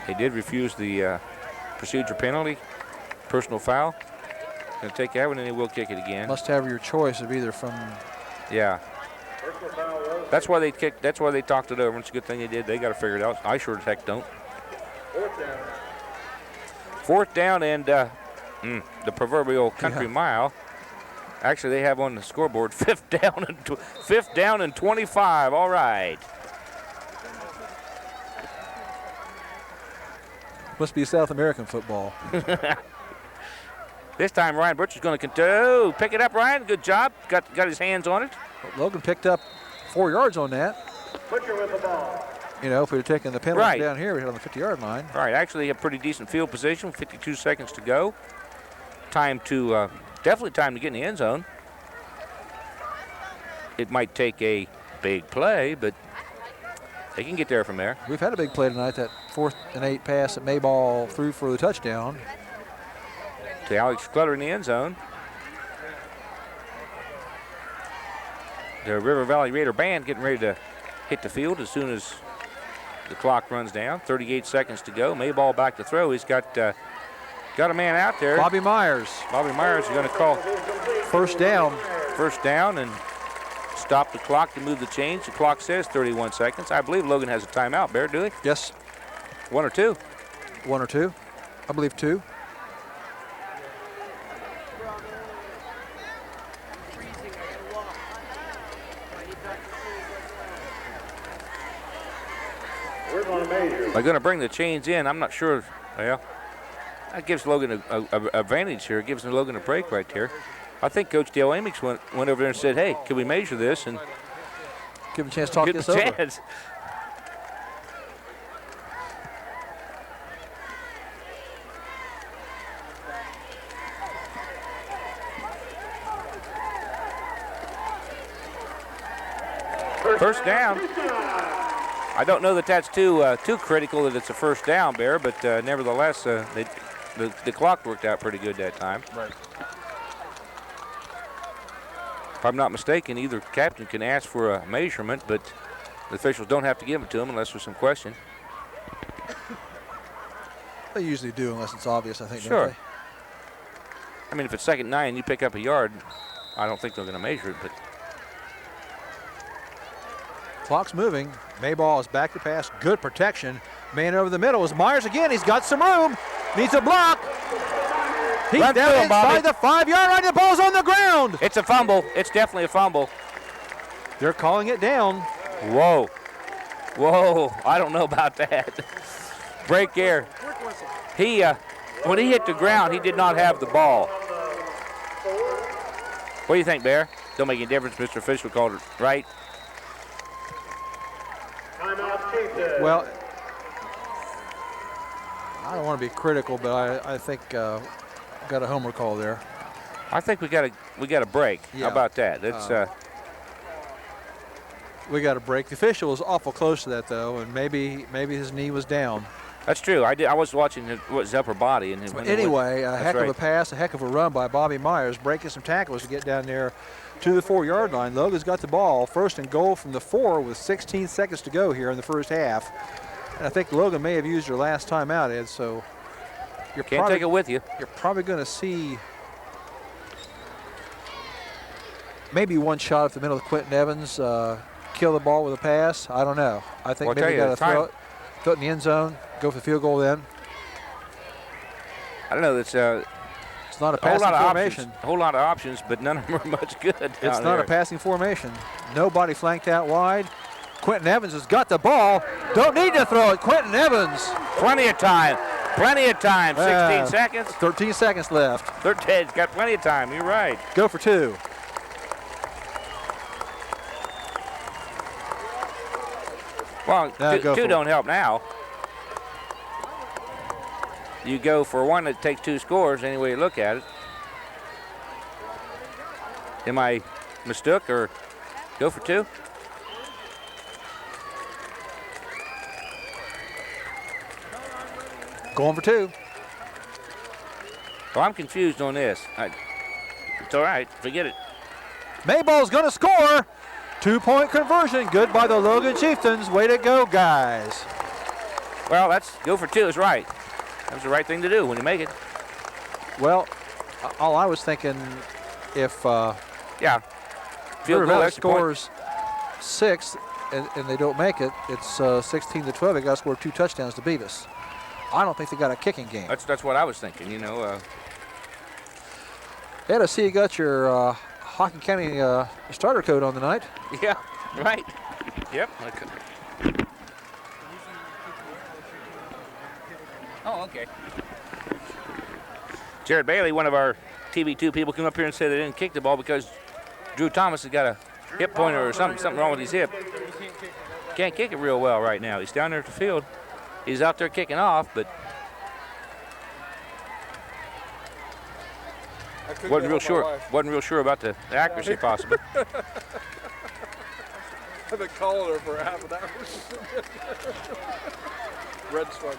They did refuse the procedure penalty, personal foul. Going to take that one and they will kick it again.
Must have your choice of either from.
Yeah. That's why they kicked. That's why they talked it over. It's a good thing they did. They got to figure it out. I sure as heck don't. 4th down and the proverbial country mile. Actually, they have on the scoreboard 5th down and 25. All right.
Must be South American football.
This time Ryan Butcher's going to pick it up, Ryan. Good job. Got his hands on it.
Logan picked up 4 yards on that.
Butcher with the ball.
You know, if we were taking the penalty
Right.
down here, we'd hit on the 50-yard line.
All right, actually a pretty decent field position. 52 seconds to go. Time to, definitely time to get in the end zone. It might take a big play, but they can get there from there.
We've had a big play tonight, that 4th and 8 pass that Maibach threw for the touchdown.
To Alex Clutter in the end zone. The River Valley Raider band getting ready to hit the field as soon as the clock runs down. 38 seconds to go. Maibach back to throw. He's got a man out there.
Bobby Myers.
Bobby Myers is going to call
First down.
First down and stop the clock to move the chains. The clock says 31 seconds. I believe Logan has a timeout, Bear, do he?
Yes.
1 or 2?
1 or 2. I believe 2.
We're going to measure.
They're going to bring the chains in. I'm not sure. Well, that gives Logan a advantage here. It gives Logan a break right here. I think Coach Dale Amix went over there and said, hey, can we measure this? And
give him a chance to talk
get
this
the
over.
chance. First down. I don't know that that's too critical that it's a first down, Bear, but nevertheless, the clock worked out pretty good that time.
Right.
If I'm not mistaken, either captain can ask for a measurement, but the officials don't have to give it to them unless there's some question.
They usually do unless it's obvious, I think,
Sure.
don't they?
I mean, if it's 2nd and 9 and you pick up a yard, I don't think they're going to measure it, but
Clock's moving. Maibach is back to pass. Good protection. Man over the middle is Myers again. He's got some room. Needs a block. He's
Run
down
through him, Bobby.
inside the 5-yard line. The ball's on the ground.
it's a fumble. It's definitely a fumble.
They're calling it down.
Whoa. Whoa. I don't know about that. Break there. He, when he hit the ground, he did not have the ball. What do you think, Bear? Don't make any difference. Mr. Official called it right.
Timeout, Chieftains.
Well, I don't want to be critical, but I think got a homer call there.
I think we got a break.
Yeah.
How about that? That's
We got a break. The official was awful close to that, though, and maybe his knee was down.
that's true. I was watching his upper body and
Anyway, a heck of
right.
a pass, a heck of a run by Bobby Myers, breaking some tackles to get down there to the 4-yard line. Logan's got the ball, 1st and goal from the 4 with 16 seconds to go here in the first half. And I think Logan may have used her last time out, Ed, so you're
Can't take it with you.
You're probably going to see maybe one shot up the middle of Quinton Evans, kill the ball with a pass. I don't know. I think
Well,
maybe
I'll
got to
tell you,
throw it in the end zone, go for the field goal then.
I don't know. That's
It's not a
a whole
passing
lot of
formation.
options. A whole lot of options, but none of them are much good.
It's
down
not
there.
a passing formation. Nobody flanked out wide. Quinton Evans has got the ball. Don't need to throw it. Quinton Evans.
Plenty of time. Plenty of time. 16 seconds.
13 seconds left.
13. Got plenty of time. You're right.
Go for 2.
Well,
Now go for
two
it.
don't help now. You go for one that takes 2 scores any way you look at it. Am I mistook or go for 2?
Going for 2.
Well, I'm confused on this. It's all right. Forget it.
Maybach's going to score. 2-point conversion. Good by the Logan Chieftains. Way to go, guys.
Well, that's go for 2 is right. That's the right thing to do when you make it.
Well, all I was thinking, if
Yeah. Field
River
goal,
Valley
extra point.
scores 6 and they don't make it, it's 16-12. They got to score 2 touchdowns to beat us. I don't think they got a kicking game.
That's what I was thinking. You know.
Ed, I see you got your Hocking County starter coat on tonight.
Yeah. Right. Yep. Oh, okay. Jared Bailey, one of our TV2 people, came up here and said they didn't kick the ball because Drew Thomas has got a hip pointer or something wrong with his hip. Can't kick it real well right now. He's down there at the field. He's out there kicking off, but wasn't real sure about the accuracy possibly.
I've been calling her for half an hour. Red sweater.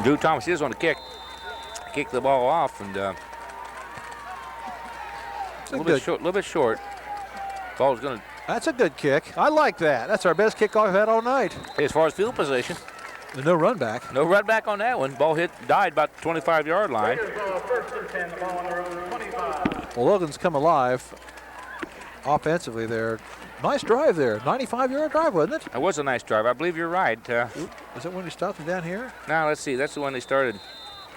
Drew Thomas is on the kick the ball off, and a little bit short. Ball's going to.
That's a good kick. I like that. That's our best kickoff we've had all night.
As far as field position,
No run back.
No run back on that one. Ball died about the 25-yard line.
First and 10, the ball on their own 25.
Well, Logan's come alive offensively there. Nice drive there. 95-yard drive, wasn't it?
It was a nice drive. I believe you're right.
Is that when he stopped him down here?
Now, let's see. That's the one they started.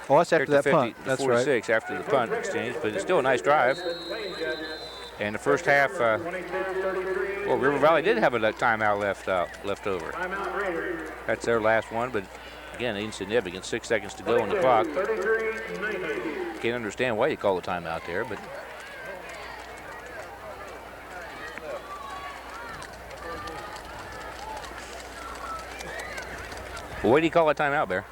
Oh, that's after that
50,
punt. That's
46
right.
after the punt exchange, but it's still a nice drive. And the first half, well, River Valley did have a timeout left over. That's their last one, but again, insignificant. 6 seconds to go on the clock. Can't understand why you call the timeout there, but. Well, why do you call a timeout, Bear?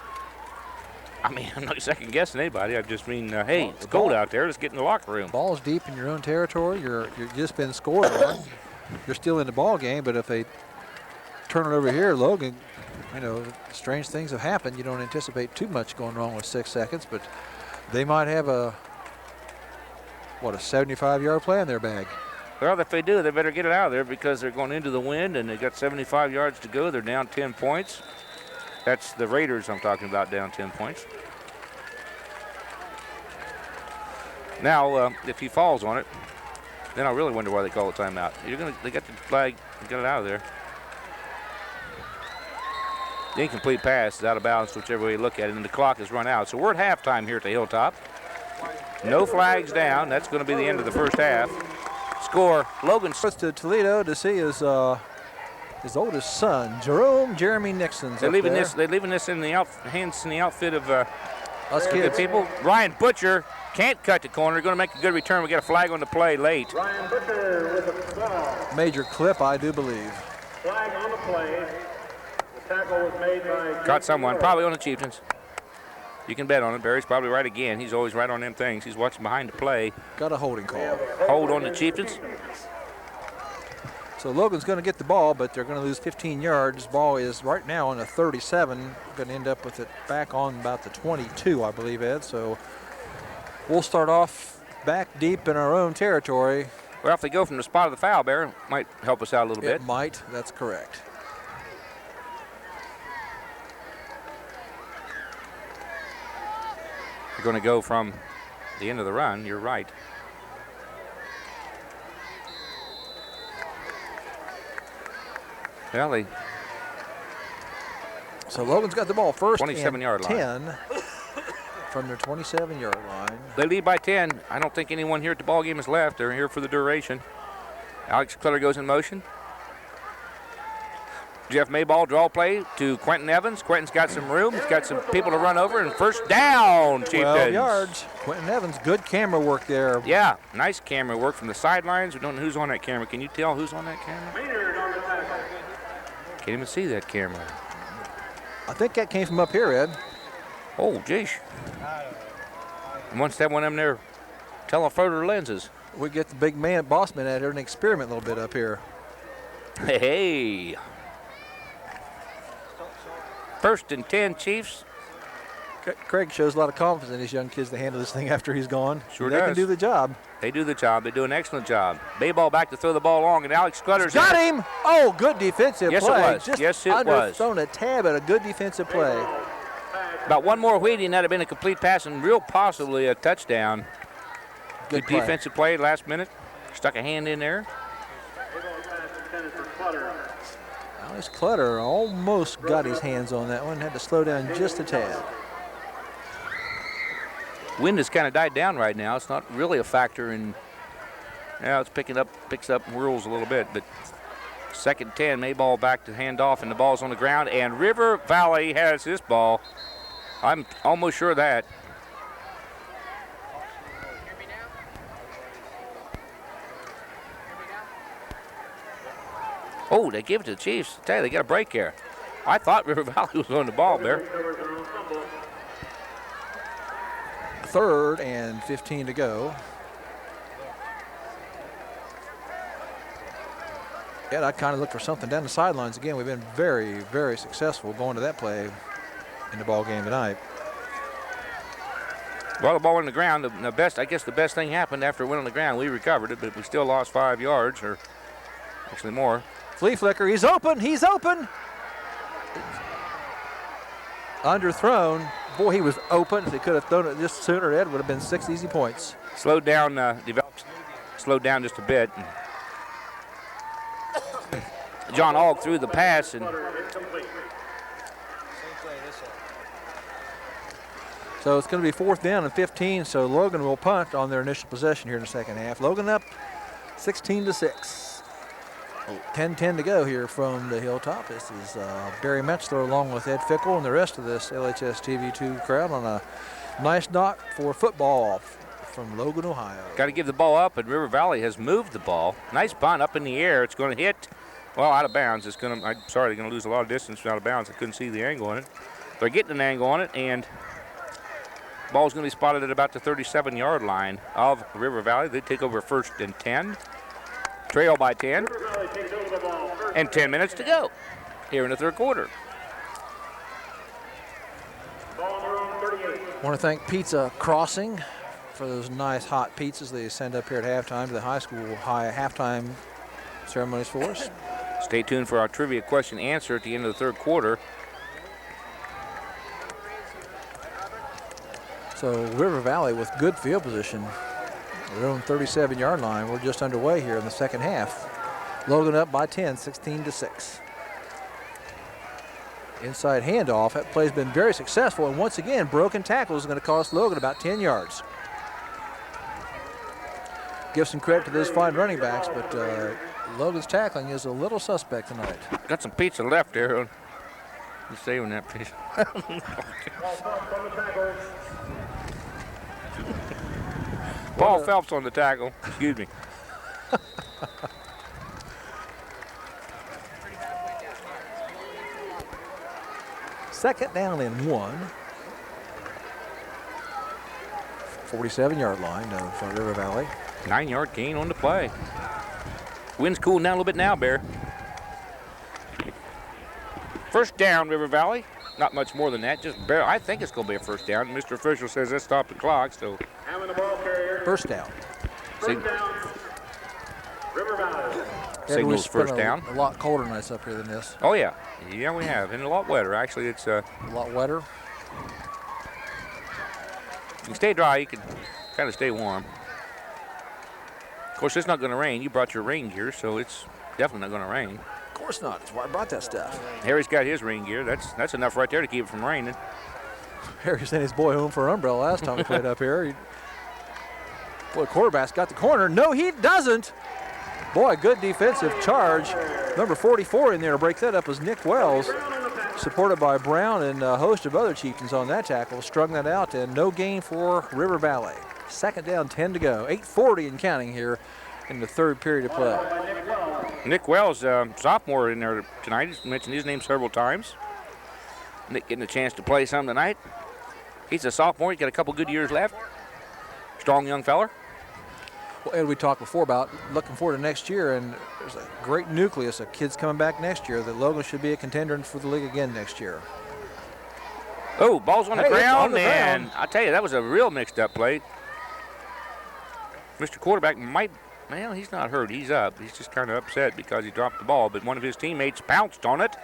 I mean, I'm not second guessing anybody. I just mean, hey, it's cold out there. Let's get in the locker room.
Ball's deep in your own territory. You're just been scored on. You're still in the ball game, but if they turn it over here, Logan, you know, strange things have happened. You don't anticipate too much going wrong with 6 seconds, but they might have a 75-yard play in their bag.
Well, if they do, they better get it out of there because they're going into the wind and they got 75 yards to go. They're down 10 points. That's the Raiders I'm talking about, down 10 points. Now, if he falls on it, then I really wonder why they call a timeout. They got the flag, get it out of there. The incomplete pass is out of bounds, whichever way you look at it, and the clock has run out. So we're at halftime here at the Hilltop. No flags down. That's going to be the end of the first half. Score, Logan.
To Toledo to see his oldest son, Jeremy Nixon's
They're
up
leaving
there.
this. They're leaving this in the hands in the outfit of
Us
the
kids.
people. Ryan Butcher can't cut the corner. Going to make a good return. We got a flag on the play late.
Ryan Butcher with a ball.
Major clip, I do believe.
Flag on the play. The tackle was made by.
Caught someone, probably on the Chieftains. You can bet on it. Barry's probably right again. He's always right on them things. He's watching behind the play.
Got a holding call.
Hold on the Chieftains.
So Logan's going to get the ball, but they're going to lose 15 yards. Ball is right now on the 37. Going to end up with it back on about the 22, I believe, Ed. So we'll start off back deep in our own territory.
Well, if they go from the spot of the foul, Bear, it might help us out a little bit.
It might. That's correct.
You're going to go from the end of the run. You're right. Well,
So Logan's got the ball first.
27-yard line.
10 from their 27-yard line.
They lead by 10. I don't think anyone here at the ball game is left. They're here for the duration. Alex Clutter goes in motion. Jeff Maibach draw play to Quinton Evans. Quinton's got some room. He's got some people to run over, and first down, Chieftains.
12 yards. Quinton Evans, good camera work there.
Yeah, nice camera work from the sidelines. We don't know who's on that camera. Can you tell who's on that camera? Can't even see that camera.
I think that came from up here, Ed.
Oh, geez. Once that one of them there telephoto lenses.
We get the big man, boss man out here and experiment a little bit up here.
Hey. First and 10, Chiefs.
Craig shows a lot of confidence in his young kids to handle this thing after he's gone.
Sure
they
does.
can do the job.
They do the job. They do an excellent job. Maibach back to throw the ball long, and Alex Clutter's
Got him! Oh, good defensive
Yes,
play.
it was.
Just
Yes, it was.
Thrown a tab at a good defensive play.
About one more Wheatie, and that'd have been a complete pass and real possibly a touchdown.
Good
Good
play.
defensive play last minute. Stuck a hand in there.
Alex Clutter almost got his hands on that one. Had to slow down just a tad.
Wind has kind of died down right now. It's not really a factor in. Now it's picks up and whirls a little bit. But second 10, Maibach back to hand off, and the ball's on the ground. And River Valley has this ball. I'm almost sure of that. Oh, they give it to the Chiefs. I tell you, they got a break here. I thought River Valley was on the ball there.
3rd and 15 to go. Yeah, I kind of look for something down the sidelines again. We've been very, very successful going to that play in the ball game tonight.
Well, the ball on the ground. I guess the best thing happened after it went on the ground. We recovered it, but we still lost 5 yards, or actually more.
Flea flicker, he's open, he's open. underthrown. Boy, he was open. If he could have thrown it just sooner, it would have been 6 easy points.
Slowed down, slowed down just a bit. John Ogg threw the pass, and
so it's going to be 4th down and 15, so Logan will punt on their initial possession here in the second half. Logan up 16-6. 10-10 to go here from the Hilltop. This is Barry Metzler along with Ed Fickle and the rest of this LHS TV2 crowd on a nice night for football from Logan, Ohio.
Got to give the ball up, and River Valley has moved the ball. Nice punt up in the air. It's going to hit, well, out of bounds. It's going to, I'm sorry, they're going to lose a lot of distance out of bounds. I couldn't see the angle on it. They're getting an angle on it, and ball's going to be spotted at about the 37-yard line of River Valley. They take over 1st and 10. Trail by 10. And 10 minutes to go here in the 3rd quarter.
I want to thank Pizza Crossing for those nice hot pizzas they send up here at halftime to the high school halftime ceremonies for us.
Stay tuned for our trivia question answer at the end of the 3rd quarter.
So River Valley with good field position. Their own 37-yard line. We're just underway here in the second half. Logan up by 10, 16-6. Inside handoff. That play's been very successful, and once again, broken tackle is going to cost Logan about 10 yards. Give some credit to those fine running backs, but Logan's tackling is a little suspect tonight.
Got some pizza left there. Just saving that piece. Paul Phelps on the tackle. Excuse me.
Second down and 1. 47-yard line of River Valley.
9-yard gain on the play. Wind's cooling down a little bit now, Bear. First down, River Valley. Not much more than that. Just barely. I think it's going to be a first down. Mr. Official says let's stop the clock. So
first down.
First down, River Valley.
Signals first down.
A lot colder nights up here than this.
Oh yeah, yeah we have, and a lot wetter. Actually, it's
a lot wetter.
You can stay dry. You can kind of stay warm. Of course, it's not going to rain. You brought your rain gear, so it's definitely not going to rain.
Of course not. That's why I brought that stuff.
Harry's got his rain gear. That's enough right there to keep it from raining.
Harry sent his boy home for an umbrella last time we played up here. Boy, quarterback's got the corner. No, he doesn't. Boy, good defensive charge. Number 44 in there to break that up was Nick Wells, supported by Brown and a host of other Chieftains on that tackle. Strung that out, and no gain for River Valley. Second down, 10 to go. 8:40 and counting here in the 3rd period of play.
Nick Wells, sophomore in there tonight. He's mentioned his name several times. Nick getting a chance to play some tonight. He's a sophomore. He's got a couple good years left. Strong young feller.
Well, Ed, we talked before about looking forward to next year, and there's a great nucleus of kids coming back next year that Logan should be a contender for the league again next year.
Oh, ball's on the ground, and I tell you, that was a real mixed-up play. Mr. Quarterback might, well, he's not hurt. He's up. He's just kind of upset because he dropped the ball, but one of his teammates pounced on it.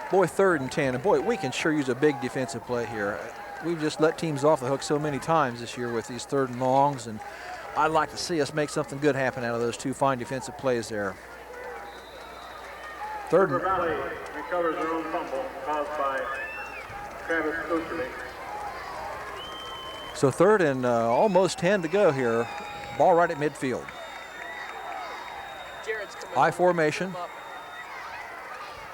Boy, 3rd and 10, and boy, we can sure use a big defensive play here. We've just let teams off the hook so many times this year with these 3rd and longs, and I'd like to see us make something good happen out of those two fine defensive plays there.
River Valley recovers their own fumble caused by Travis Kucherly.
So 3rd and almost 10 to go here. Ball right at midfield. I formation.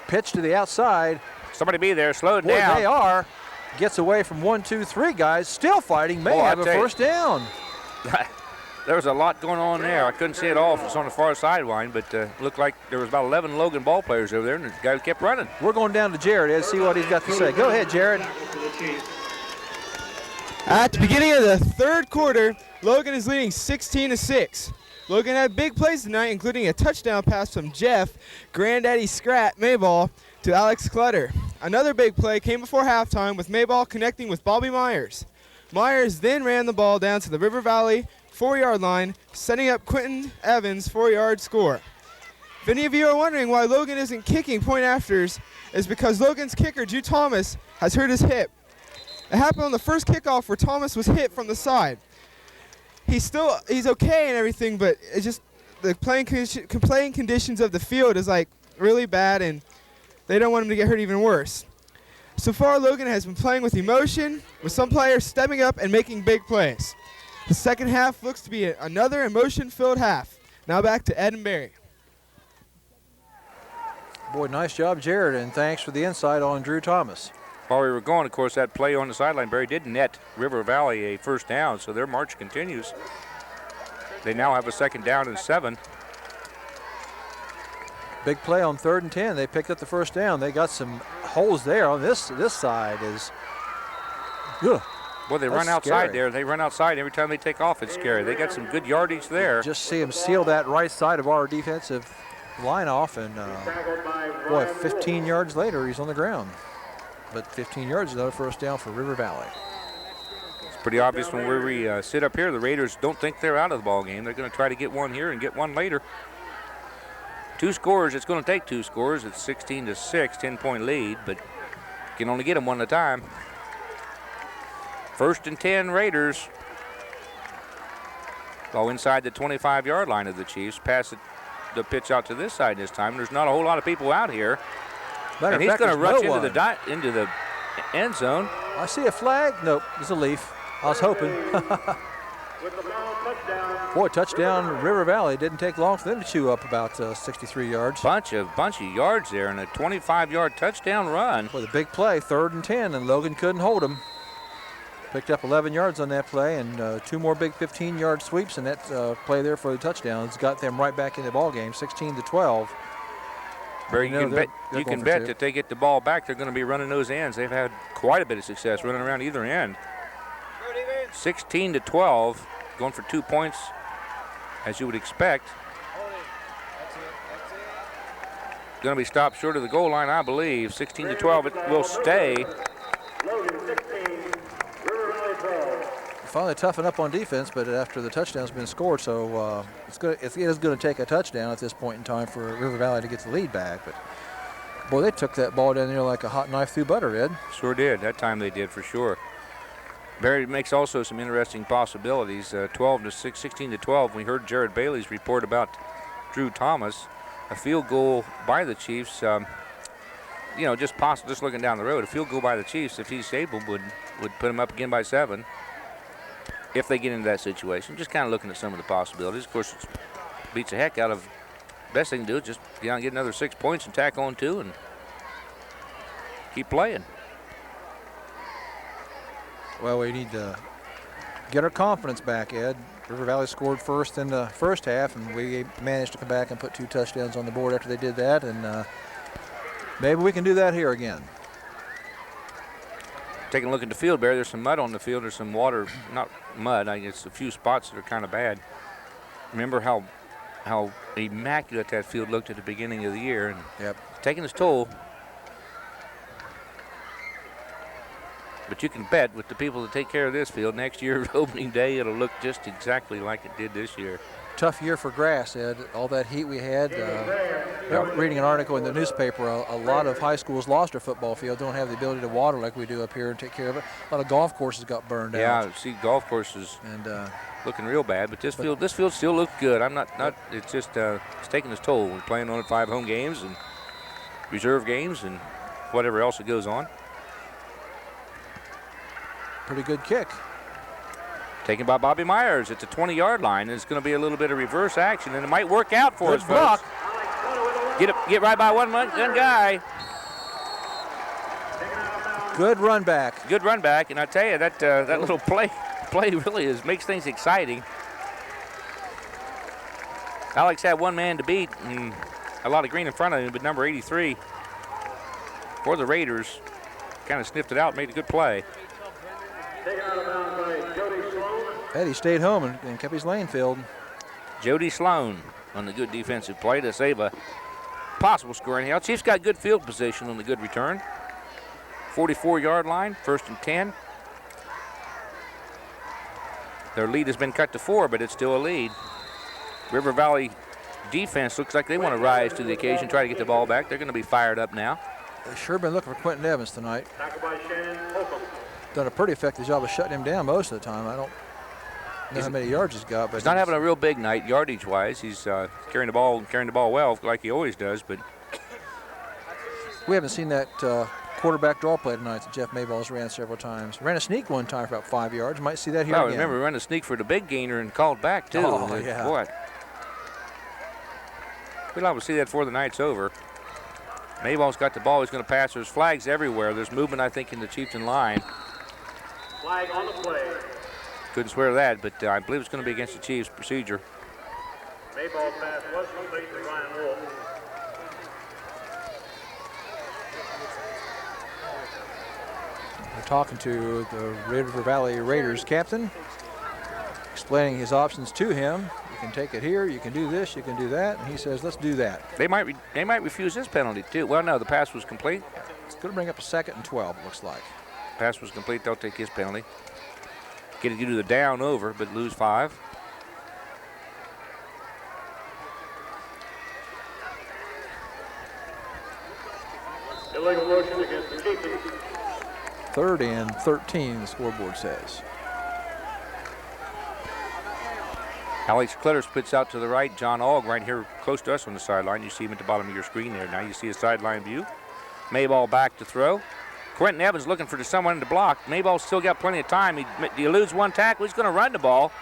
Pitch to the outside.
Somebody be there. Slow it
Boy,
down.
they are. Gets away from 1, 2, 3 guys. Still fighting. May have a first down.
There was a lot going on there. I couldn't see it all. It's on the far sideline, but looked like there was about 11 Logan ball players over there, and the guy kept running.
We're going down to Jared and see what he's got to say. Go ahead, Jared.
At the beginning of the 3rd quarter, Logan is leading 16-6. Logan had big plays tonight, including a touchdown pass from Jeff Granddaddy Scrat Maibach to Alex Clutter. Another big play came before halftime with Maibach connecting with Bobby Myers. Myers then ran the ball down to the River Valley 4-yard line, setting up Quinton Evans' 4-yard score. If any of you are wondering why Logan isn't kicking point afters, it's because Logan's kicker, Drew Thomas, has hurt his hip. It happened on the first kickoff where Thomas was hit from the side. He's okay and everything, but it's just the playing conditions of the field is like really bad, and they don't want him to get hurt even worse. So far, Logan has been playing with emotion, with some players stepping up and making big plays. The second half looks to be another emotion-filled half. Now back to Ed and Barry.
Boy, nice job, Jared, and thanks for the insight on Drew Thomas.
While we were going, of course, that play on the sideline, Barry, did net River Valley a first down, so their march continues. They now have a second down and 7.
Big play on 3rd and 10. They picked up the first down. They got some holes there on this side is. Ugh,
well, they run outside scary. There. They run outside every time they take off. It's scary. They got some good yardage there.
Just see them seal that right side of our defensive line off, and boy, 15 yards later, he's on the ground. But 15 yards is another first down for River Valley.
It's pretty obvious from where we sit up here. The Raiders don't think they're out of the ball game. They're going to try to get one here and get one later. 2 scores. It's going to take 2 scores. It's 16-6, 10-point lead, but can only get them one at a time. 1st and 10 Raiders. Ball inside the 25-yard line of the Chiefs. Pass the pitch out to this side this time. There's not a whole lot of people out here. And he's going to rush into the end zone.
I see a flag. Nope, it's a leaf. I was hoping. Boy, touchdown River Valley. Didn't take long for them to chew up about 63 yards.
Bunch of yards there and a 25-yard touchdown run.
With a big play, 3rd and 10, and Logan couldn't hold him. Picked up 11 yards on that play, and 2 more big 15-yard sweeps, and that play there for the touchdowns got them right back in the ball game, 16-12.
Barry, you can bet that they get the ball back, they're going to be running those ends. They've had quite a bit of success running around either end. 16-12, going for 2 points, as you would expect. Going to be stopped short of the goal line, I believe. 16-12, it will stay.
Finally toughen up on defense, but after the touchdown's been scored, so it is going to take a touchdown at this point in time for River Valley to get the lead back. But boy, they took that ball down there like a hot knife through butter, Ed.
Sure did. That time they did for sure. Barry makes also some interesting possibilities. 16-12. We heard Jared Bailey's report about Drew Thomas. A field goal by the Chiefs. Just looking down the road, a field goal by the Chiefs, if he's able, would put him up again by 7. If they get into that situation, just kind of looking at some of the possibilities. Of course, it beats the heck out of. Best thing to do is just get another 6 points and tack on 2 and keep playing.
Well, we need to get our confidence back, Ed. River Valley scored first in the first half, and we managed to come back and put 2 touchdowns on the board after they did that, and maybe we can do that here again.
Taking a look at the field, Barry, there's some mud on the field. There's some water, not mud. It's a few spots that are kind of bad. Remember how immaculate that field looked at the beginning of the year, and it's taking its toll. But you can bet with the people that take care of this field, next year, opening day, it'll look just exactly like it did this year.
Tough year for grass, Ed. All that heat we had. Reading an article in the newspaper, a lot of high schools lost their football field, don't have the ability to water like we do up here and take care of it. A lot of golf courses got burned out.
Yeah, see golf courses and looking real bad, but this field still looks good. It's just it's taking its toll. We're playing on 5 home games and reserve games and whatever else that goes on.
Pretty good kick.
Taken by Bobby Myers at the 20-yard line. It's going to be a little bit of reverse action, and it might work out for us, folks. Get right by one guy.
Good run back.
Good run back, and I tell you, that little play really makes things exciting. Alex had one man to beat, and a lot of green in front of him, but number 83 for the Raiders kind of sniffed it out, made a good play.
Taken out of bounds by Jody Sloan.
Eddie stayed home and kept his lane filled.
Jody Sloan on the good defensive play to save a possible score anyhow. Chiefs got good field position on the good return. 44-yard line, 1st and 10. Their lead has been cut to 4, but it's still a lead. River Valley defense looks like they want to rise to the occasion, try to get the ball back. They're going to be fired up now.
They've sure been looking for Quinton Evans tonight.
Tackled by Shannon Holcomb.
Done a pretty effective job of shutting him down most of the time. I don't know how many yards he's got, but
He's not having a real big night yardage-wise. He's carrying the ball well, like he always does. But
we haven't seen that quarterback draw play tonight that Jeff Maibach ran several times. Ran a sneak one time for about 5 yards. Might see that here
well,
again.
remember, we ran a sneak for the big gainer and called back, too.
Oh, yeah.
Boy. We'd love to see that before the night's over. Maybach's got the ball. He's going to pass. There's flags everywhere. There's movement, I think, in the Chieftain line.
Flag on the play.
Couldn't swear to that, but I believe it's going to be against the Chiefs procedure.
Mayball's pass was complete to Ryan Wolf.
We're talking to the River Valley Raiders captain, explaining his options to him. You can take it here, you can do this, you can do that, and he says, let's do that.
They might refuse this penalty, too. Well, no, the pass was complete.
It's going to bring up a 2nd and 12, it looks like.
Pass was complete. They'll take his penalty. Get it to the down over, but lose 5.
Illegal motion against the Chieftains.
3rd and 13, the scoreboard says.
Alex Clutter splits out to the right. John Ogg right here close to us on the sideline. You see him at the bottom of your screen there. Now you see a sideline view. Maybach back to throw. Quinton Evans looking for someone to block. Maybach's still got plenty of time. He eludes one tackle. He's going to run the ball.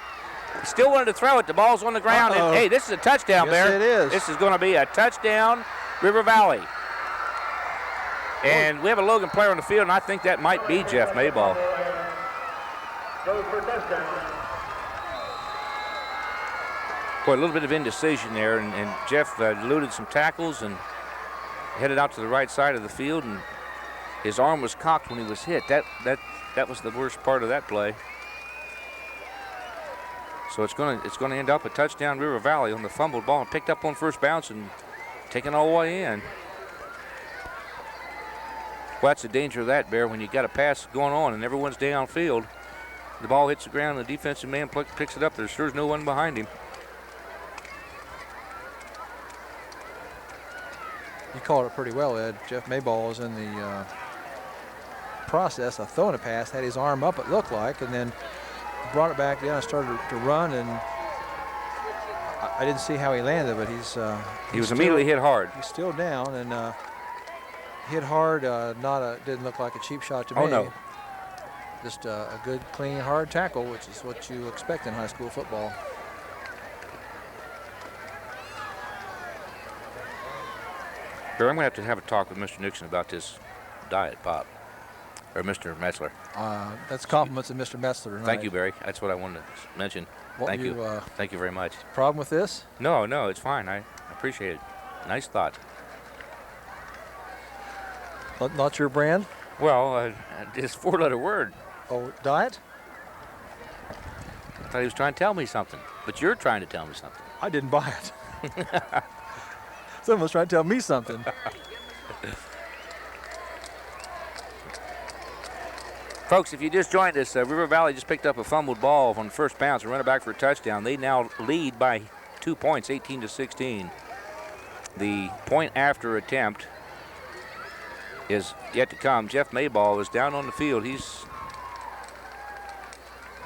He still wanted to throw it. The ball's on the ground. And, hey, this is a touchdown,
Yes,
Bear.
it is.
This is going to be a touchdown, River Valley. And we have a Logan player on the field, and I think that might be Jeff Maibach.
Goes for touchdown.
Boy, a little bit of indecision there, and Jeff eluded some tackles and headed out to the right side of the field, and his arm was cocked when he was hit. That was the worst part of that play. So it's going to end up a touchdown River Valley on the fumbled ball, and picked up on first bounce and taken all the way in. Well, that's the danger of that, Bear, when you got a pass going on and everyone's downfield. The ball hits the ground, and the defensive man picks it up. There's sure no one behind him.
You called it pretty well, Ed. Jeff Maibach was in the process of throwing a pass, had his arm up, it looked like, and then brought it back down and started to run, and I didn't see how he landed, but
he was immediately hit hard.
He's still down, and hit hard. Didn't look like a cheap shot to me.
Oh, no.
Just a good, clean, hard tackle, which is what you expect in high school football.
Bear, I'm going to have a talk with Mr. Nixon about this diet pop, or Mr. Metzler.
That's compliments of Mr. Metzler tonight.
Thank you, Barry. That's what I wanted to mention. Thank you. Thank you very much.
Problem with this?
No, it's fine. I appreciate it. Nice thought.
Not your brand?
Well, it's a 4-letter word.
Oh, diet?
I thought he was trying to tell me something, but you're trying to tell me something.
I didn't buy it. Someone was trying to tell me something.
Folks, if you just joined us, River Valley just picked up a fumbled ball on first bounce and run it back for a touchdown. They now lead by 2 points, 18-16. The point after attempt is yet to come. Jeff Maibach is down on the field. He's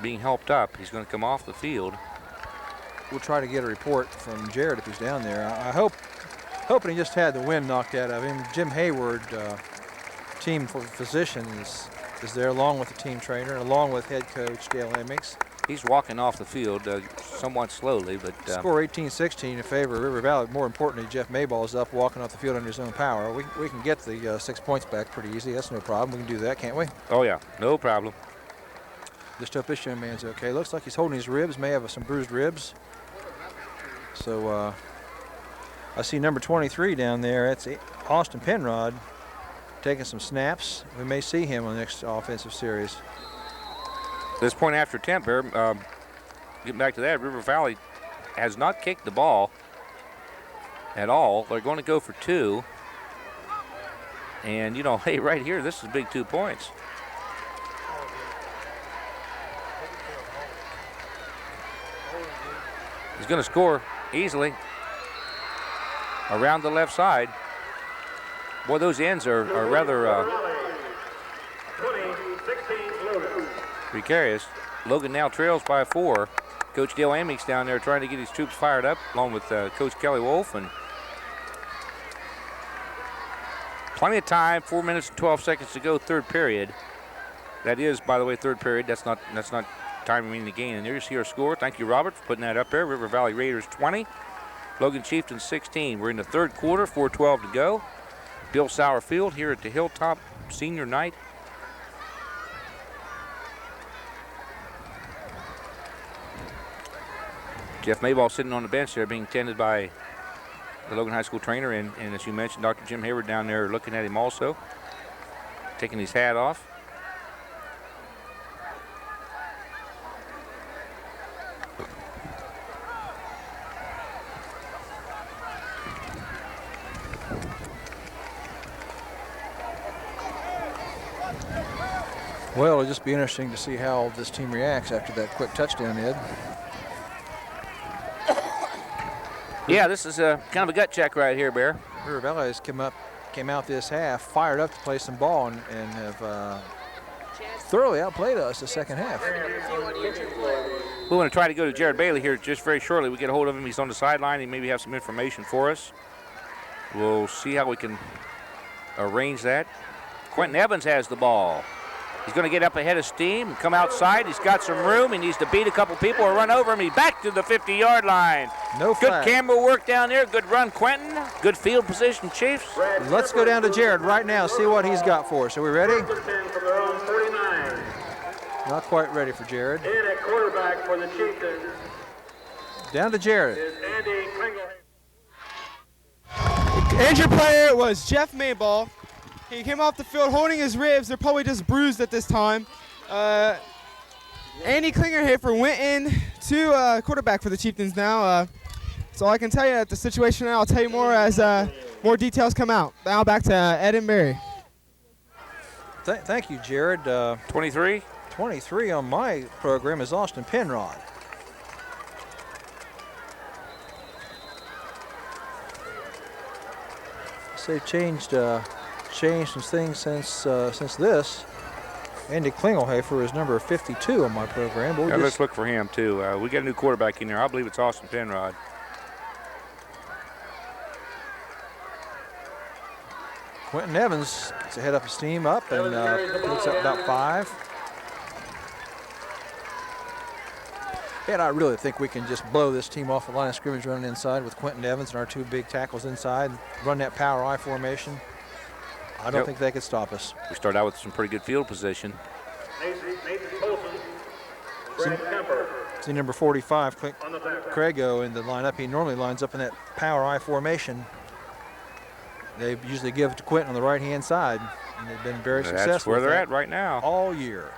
being helped up. He's going to come off the field.
We'll try to get a report from Jared if he's down there. Hoping he just had the wind knocked out of him. Jim Hayward, team physician, is there along with the team trainer, along with head coach Dale Emmix.
He's walking off the field somewhat slowly, but
score 18-16 in favor of River Valley. More importantly, Jeff Maibach is up walking off the field under his own power. We can get the 6 points back pretty easy. That's no problem. We can do that, can't we?
Oh yeah, no problem.
Just hope this young man's okay. Looks like he's holding his ribs. May have some bruised ribs. So I see number 23 down there. That's Austin Penrod taking some snaps. We may see him on the next offensive series.
This point after attempt, Bear, getting back to that, River Valley has not kicked the ball at all. They're going to go for 2. And, hey, right here, this is big 2 points. He's going to score easily. around the left side. Boy, those ends are rather
20-16 Logan.
precarious. Logan now trails by 4. Coach Dale Amick's down there trying to get his troops fired up, along with Coach Kelley Wolf. And plenty of time, 4 minutes and 12 seconds to go, third period. That is, by the way, third period. That's not time remaining in the game. And there's your score. Thank you, Robert, for putting that up there. River Valley Raiders 20, Logan Chieftains 16. We're in the third quarter, 4:12 to go. Bill Sauer Field here at the Hilltop Senior Night. Jeff Maibach sitting on the bench there being tended by the Logan High School trainer, and as you mentioned, Dr. Jim Hayward down there looking at him also, taking his hat off.
Well, it'll just be interesting to see how this team reacts after that quick touchdown, Ed.
Yeah, this is kind of a gut check right here, Bear.
River Valley has came out this half, fired up to play some ball, and have thoroughly outplayed us the second half.
We want to try to go to Jared Bailey here just very shortly. We get a hold of him. He's on the sideline. He maybe have some information for us. We'll see how we can arrange that. Quinton Evans has the ball. He's going to get up ahead of steam and come outside. He's got some room. He needs to beat a couple people or run over him. He's back to the 50-yard line.
No flag.
Good camera work down there. Good run, Quinton. Good field position, Chiefs.
Let's go down to Jared right now, see what he's got for us. Are we ready?
From their own 49.
Not quite ready for Jared.
In at quarterback for the Chieftains
Down to Jared.
is Andy Kringle.
Injured player was Jeff Maibach. He came off the field holding his ribs. They're probably just bruised at this time. Andy Klinger here for Winton, quarterback for the Chieftains now. So I can tell you at the situation now. I'll tell you more as more details come out. Now back to Ed and Barry.
Thank you, Jared.
23.
23 on my program is Austin Penrod. So they've changed some things since this. Andy Klingelhofer is number 52 on my program. But
Let's look for him too. We got a new quarterback in there. I believe it's Austin Penrod.
Quinton Evans gets ahead up steam up and looks up about 5. And I really think we can just blow this team off the line of scrimmage running inside with Quinton Evans and our 2 big tackles inside, run that power I formation. I don't think they could stop us.
We start out with some pretty good field position.
Nathan Colson, Brad Kemper
See number 45,
on the back.
Craigo in the lineup. He normally lines up in that power I formation. They usually give it to Quinton on the right-hand side, and they've been very successful.
That's where
with
they're
that
at right now.
all year.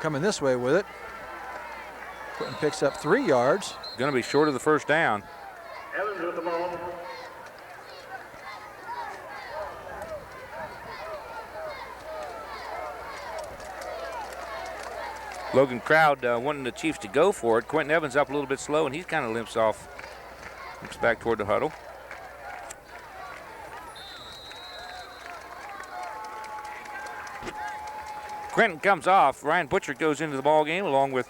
Coming this way with it. Quinton picks up 3 yards.
Going to be short of the first down.
Evans with the ball.
Logan crowd wanting the Chiefs to go for it. Quinton Evans up a little bit slow, and he kind of limps back toward the huddle. Quinton comes off. Ryan Butcher goes into the ball game along with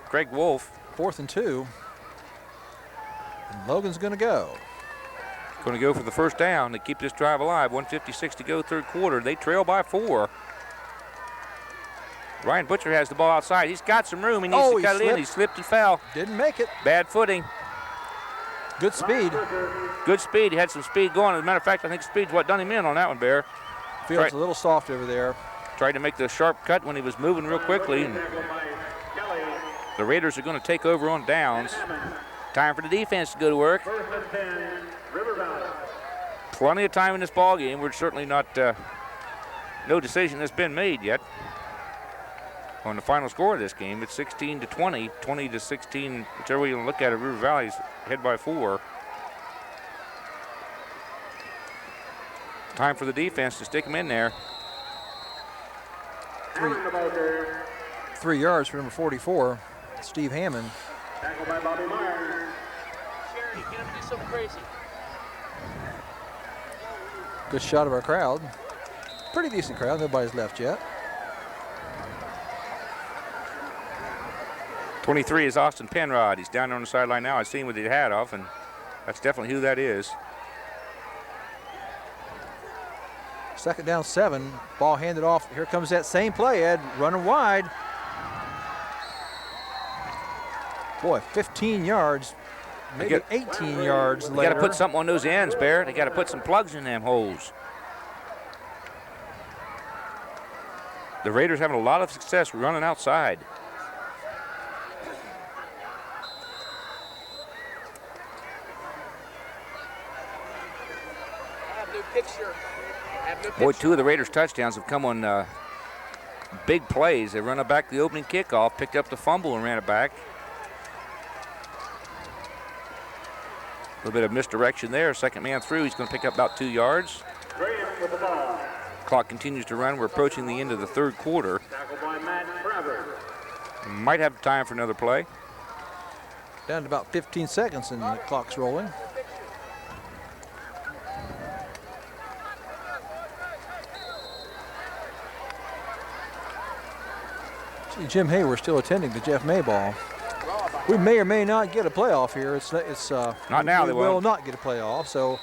Craig Wolf.
4th and 2. And Logan's going to go.
Going to go for the first down to keep this drive alive. 1:56 to go, third quarter. They trail by 4. Ryan Butcher has the ball outside. He's got some room. He needs to cut it in. He slipped and fell.
Didn't make it.
Bad footing.
Good speed.
Good speed. He had some speed going. As a matter of fact, I think speed's what done him in on that one, Bear.
Feels a little soft over there.
Tried to make the sharp cut when he was moving real quickly. And the Raiders are going to take over on downs. Time for the defense to go to work. Plenty of time in this ball game. We're certainly not, no decision has been made yet on the final score of this game. It's 16-20, 20-16, whichever way you look at it. River Valley's ahead by 4. Time for the defense to stick them in there.
3 yards for number 44, Steve Hammond.
Tackled by Bobby Myers.
Good shot of our crowd. Pretty decent crowd. Nobody's left yet.
23 is Austin Penrod. He's down there on the sideline now. I've seen with his hat off, and that's definitely who that is.
Second down 7. Ball handed off. Here comes that same play, Ed. Running wide. Boy, 15 yards. Maybe 18 yards later.
You got to put something on those ends, Bear. They got to put some plugs in them holes. The Raiders having a lot of success running outside. Boy, 2 of the Raiders' touchdowns have come on big plays. They run it back the opening kickoff, picked up the fumble and ran it back. A little bit of misdirection there. Second man through. He's going to pick up about 2 yards.
With the ball.
Clock continues to run. We're approaching the end of the third quarter.
Tackled by Matt Travers.
Might have time for another play.
Down to about 15 seconds and the clock's rolling. See, Jim Hayward still attending to Jeff Maibach. We may or may not get a playoff here. It's
Not now,
we
they
will
won't.
not get a playoff. So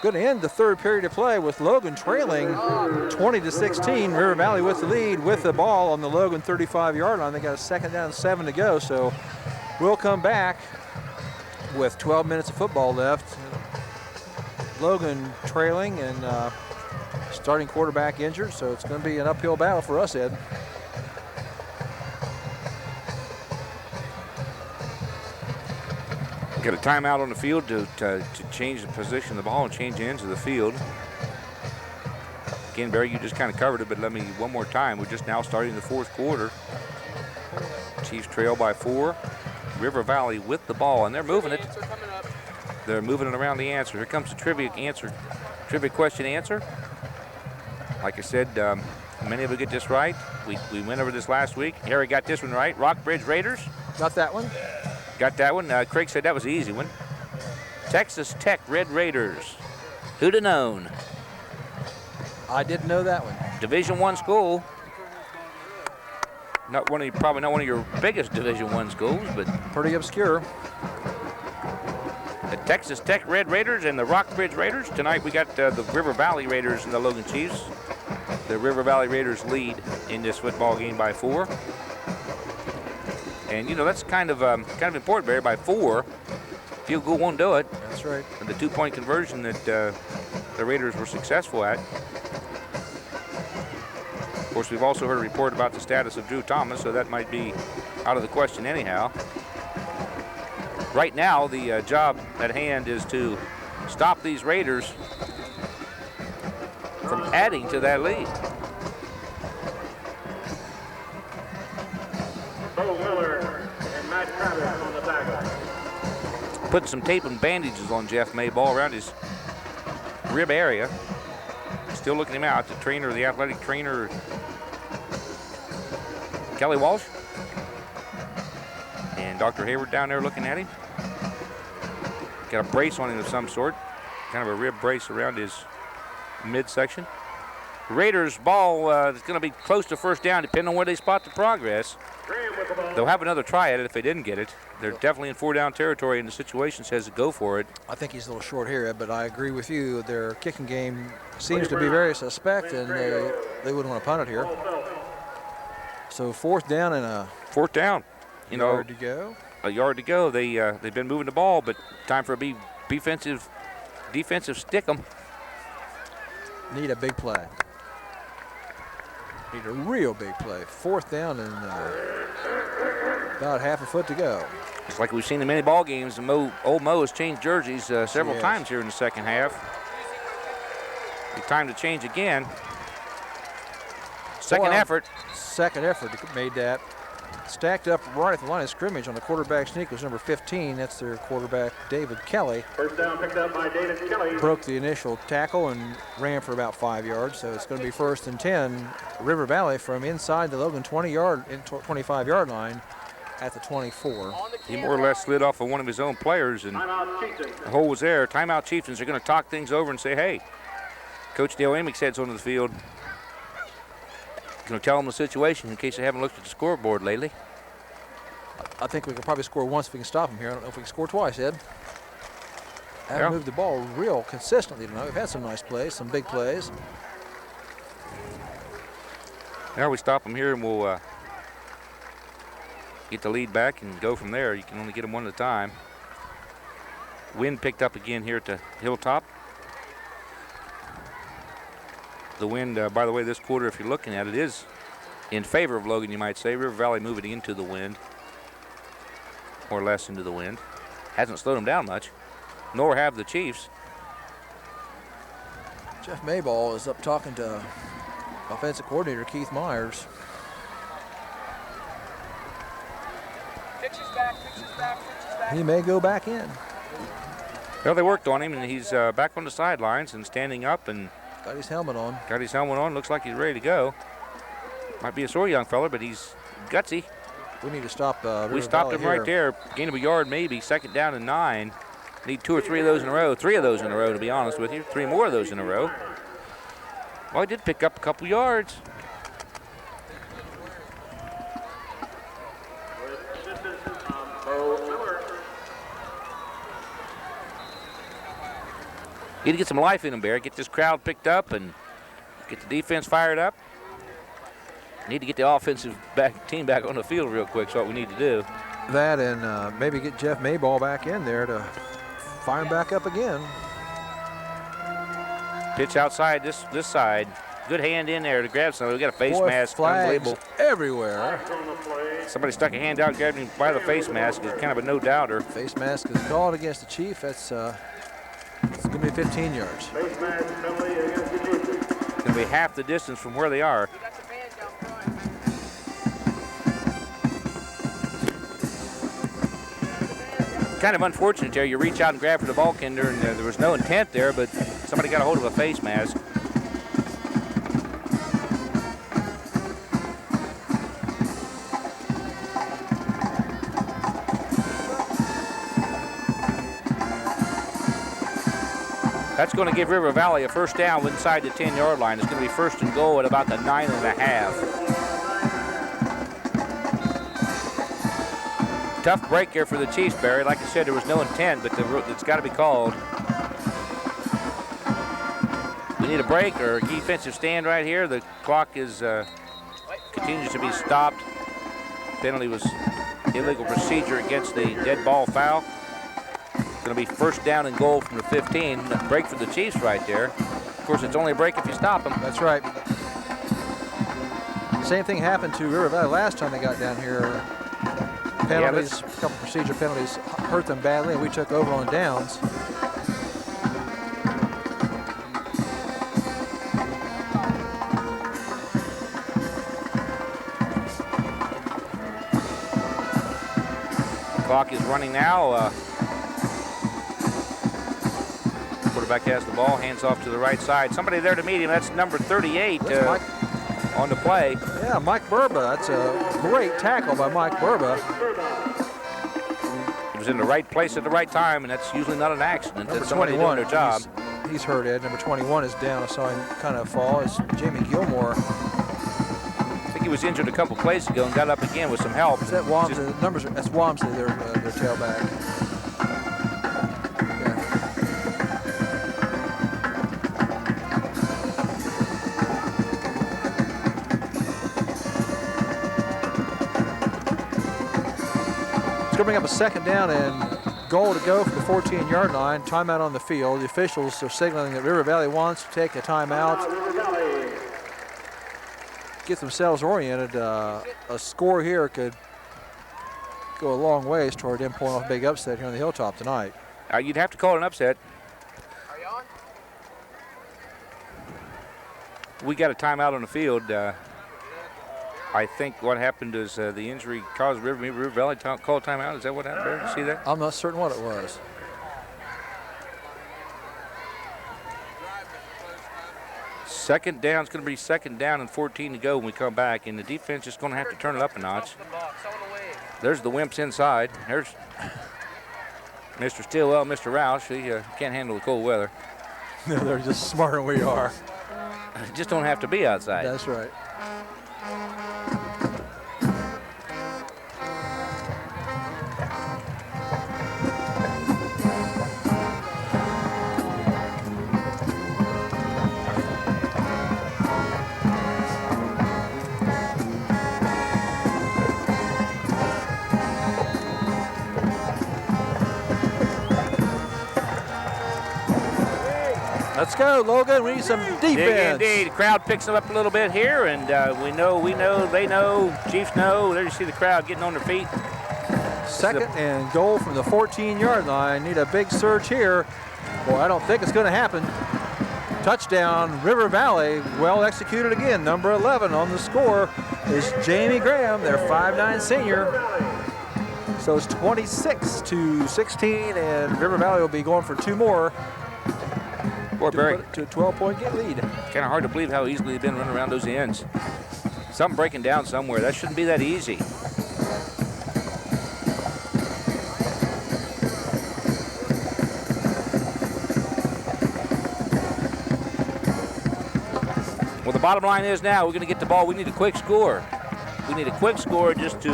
going to end the third period of play with Logan trailing 20-16. River Valley with the lead with the ball on the Logan 35-yard line. They got a second down and 7 to go. So we'll come back with 12 minutes of football left. Logan trailing and starting quarterback injured. So it's going to be an uphill battle for us, Ed.
Got a timeout on the field to change the position of the ball and change the ends of the field. Again, Barry, you just kind of covered it, but let me one more time. We're just now starting the fourth quarter. Chiefs trail by 4. River Valley with the ball, and they're moving it. They're moving it around the answer. Here comes the trivia question answer. Like I said, many of you get this right. We went over this last week. Harry got this one right. Rockbridge Raiders.
Got that one?
Got that one. Craig said that was the easy one. Texas Tech Red Raiders. Who'd have known?
I didn't know that one.
Division I school. Probably not one of your biggest Division I schools, but
Pretty obscure.
the Texas Tech Red Raiders and the Rockbridge Raiders. Tonight we got the River Valley Raiders and the Logan Chiefs. The River Valley Raiders lead in this football game by 4. And you know that's kind of important, Barry. By 4, field goal won't do it.
That's right.
And the 2-point conversion that the Raiders were successful at. Of course, we've also heard a report about the status of Drew Thomas, so that might be out of the question anyhow. Right now, the job at hand is to stop these Raiders from adding to that lead.
Bo Miller and Matt Travers on the tackle.
Putting some tape and bandages on Jeff Maibach around his rib area. Still looking him out. The trainer, the athletic trainer, Kelley Walsh. And Dr. Hayward down there looking at him. Got a brace on him of some sort. Kind of a rib brace around his midsection. Raiders ball is going to be close to first down depending on where they spot the progress. They'll have another try at it if they didn't get it. They're definitely in 4-down territory, and the situation says to go for it.
I think he's a little short here, but I agree with you. Their kicking game seems to be very suspect, and they wouldn't want to punt it here. So 4th down and a
4th down. You know,
yard to go.
A yard to go. They've been moving the ball, but time for a defensive stick 'em.
Need a big play. Need a real big play. 4th down and about half a foot to go.
It's like we've seen in many ball games. Old Mo has changed jerseys several times here in the second half. It's time to change again. Second effort.
Second effort made that. Stacked up right at the line of scrimmage on the quarterback sneak was number 15. That's their quarterback, David Kelley.
First down picked up by David Kelley.
Broke the initial tackle and ran for about 5 yards. So it's going to be 1st and 10. River Valley from inside the Logan 25-yard line. at the 24.
He more or less slid off of one of his own players, and the hole was there. Timeout Chieftains are going to talk things over and say, hey, Coach Dale Amick heads onto the field. Going to tell them the situation in case they haven't looked at the scoreboard lately.
I think we can probably score once if we can stop them here. I don't know if we can score twice, Ed. Haven't moved the ball real consistently tonight. We've had some nice plays, some big plays.
Now we stop them here and we'll get the lead back and go from there. You can only get them one at a time. Wind picked up again here at the Hilltop. The wind, by the way, this quarter, if you're looking at it, is in favor of Logan, you might say. River Valley moving into the wind, more or less into the wind. Hasn't slowed them down much, nor have the Chiefs.
Jeff Maibach is up talking to offensive coordinator Keith Myers. He may go back in.
Well, they worked on him, and he's back on the sidelines and standing up and
got his helmet on.
Got his helmet on. Looks like he's ready to go. Might be a sore young fella, but he's gutsy.
We need to stop.
We stopped him right there. Gain of a yard, maybe. 2nd down and 9. Need 2 or 3 of those in a row. 3 of those in a row, to be honest with you. 3 more of those in a row. Well, he did pick up a couple yards. Need to get some life in him, Bear. Get this crowd picked up and get the defense fired up. Need to get the offensive team back on the field real quick. That's what we need to do.
That and maybe get Jeff Maibach back in there to fire him back up again.
Pitch outside this side. Good hand in there to grab somebody. We got a face mask.
Flags everywhere.
Somebody stuck a hand out and grabbed him by the face mask. It's kind of a no-doubter.
Face mask is called against the Chief. That's it's going to be 15 yards.
It's going to be half the distance from where they are. Kind of unfortunate there. You reach out and grab for the ball, Kinder, and there was no intent there, but somebody got a hold of a face mask. That's going to give River Valley a first down inside the 10-yard line. It's going to be 1st and goal at about the 9.5. Tough break here for the Chiefs, Barry. Like I said, there was no intent, but it's got to be called. We need a break or a defensive stand right here. The clock is continues to be stopped. Penalty was illegal procedure against the dead ball foul. Going to be 1st down and goal from the 15. Break for the Chiefs right there. Of course, it's only a break if you stop them.
That's right. Same thing happened to River Valley last time they got down here. Penalties, a couple procedure penalties hurt them badly, and we took over on downs.
Clock is running now. Quarterback has the ball, hands off to the right side. Somebody there to meet him. That's number 38 on the play.
Yeah, Mike Burba. That's a great tackle by Mike Burba.
He was in the right place at the right time, and that's usually not an accident.
Number
That's somebody doing their job.
He's hurt, Ed. Number 21 is down. I saw him kind of fall. It's Jamie Gilmore.
I think he was injured a couple plays ago and got up again with some help.
Is that Wamsley? The numbers that's Wamsley, their tailback. It's going to bring up a 2nd down and goal to go from the 14-yard line. Timeout on the field. The officials are signaling that River Valley wants to take a timeout. Get themselves oriented. A score here could go a long ways toward them pulling off a big upset here on the Hilltop tonight.
You'd have to call it an upset.
Are you on?
We got a timeout on the field. I think what happened is the injury caused River Valley to call timeout. Is that what happened? Did you see that?
I'm not certain what it was.
Second down. It's going to be 2nd down and 14 to go when we come back, and the defense is going to have to turn it up a notch. There's the Wimps inside. There's Mr. Stillwell, Mr. Roush. He can't handle the cold weather.
They're just smarter than we are.
Just don't have to be outside.
That's right. Let's go, Logan. We need some defense.
Big indeed. The crowd picks it up a little bit here, and we know, they know, Chiefs know. There you see the crowd getting on their feet.
Second and goal from the 14-yard line. Need a big surge here. Boy, I don't think it's going to happen. Touchdown, River Valley. Well executed again. Number 11 on the score is Jamie Graham, their 5'9" senior. So it's 26-16, and River Valley will be going for 2 more.
Boy, Barry,
To a 12-point lead.
kind of hard to believe how easily they've been running around those ends. Something breaking down somewhere. That shouldn't be that easy. Well, the bottom line is now we're going to get the ball. We need a quick score. We need a quick score just to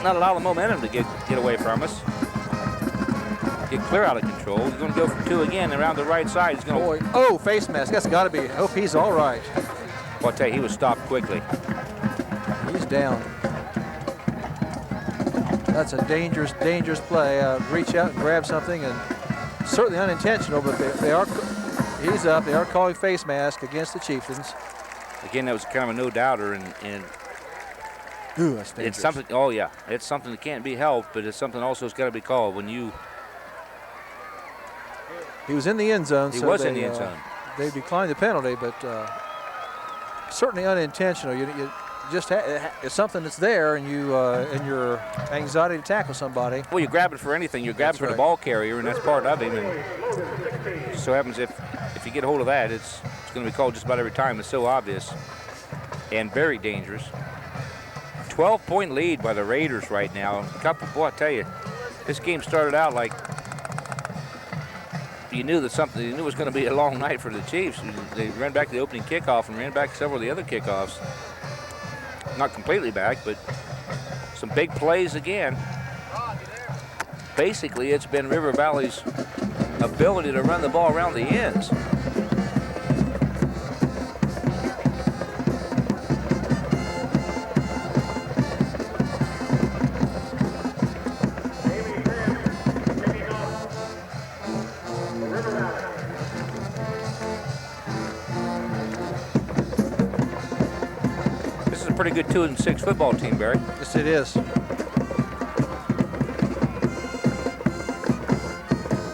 not allow the momentum to get away from us. Get clear out of control. He's going to go for 2 again around the right side. He's going to.
Oh, face mask. That's got to be. Hope he's all right.
Well, I'll tell you, he was stopped quickly.
He's down. That's a dangerous, dangerous play. Reach out and grab something, and certainly unintentional, but they are. He's up. They are calling face mask against the Chieftains.
Again, that was kind of a no-doubter, and
Ooh, that's dangerous.
it's something. Oh yeah, it's something that can't be helped, but it's something also that's got to be called when you.
He was in the end zone.
He was in the end zone.
They declined the penalty, but certainly unintentional. You just it's something that's there, and you in your anxiety to tackle somebody.
Well, you grab it for anything. You grab it for the ball carrier, and that's part of him. And it just so happens if you get a hold of that, it's going to be called just about every time. It's so obvious and very dangerous. 12-point lead by the Raiders right now. Boy, I tell you, this game started out like. You knew it was going to be a long night for the Chiefs. They ran back the opening kickoff and ran back several of the other kickoffs. Not completely back, but some big plays again. Basically, it's been River Valley's ability to run the ball around the ends. Pretty good 2-6 football team, Barry.
Yes, it is.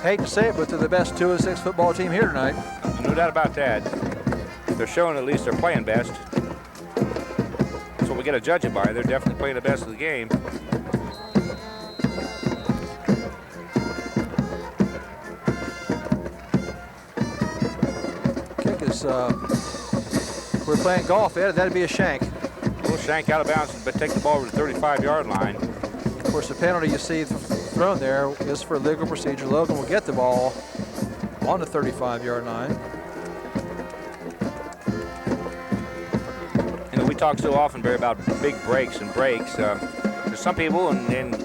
Hate to say it, but they're the best 2-6 football team here tonight.
No doubt about that. They're showing at least they're playing best. That's what we got to judge it by. They're definitely playing the best of the game.
Kick is, we're playing golf, Ed. That'd be a shank.
Shank out of bounds, but take the ball over the 35-yard line.
Of course, the penalty you see thrown there is for legal procedure. Logan will get the ball on the 35-yard line.
You know, we talk so often, Barry, about big breaks and breaks. There's some people, and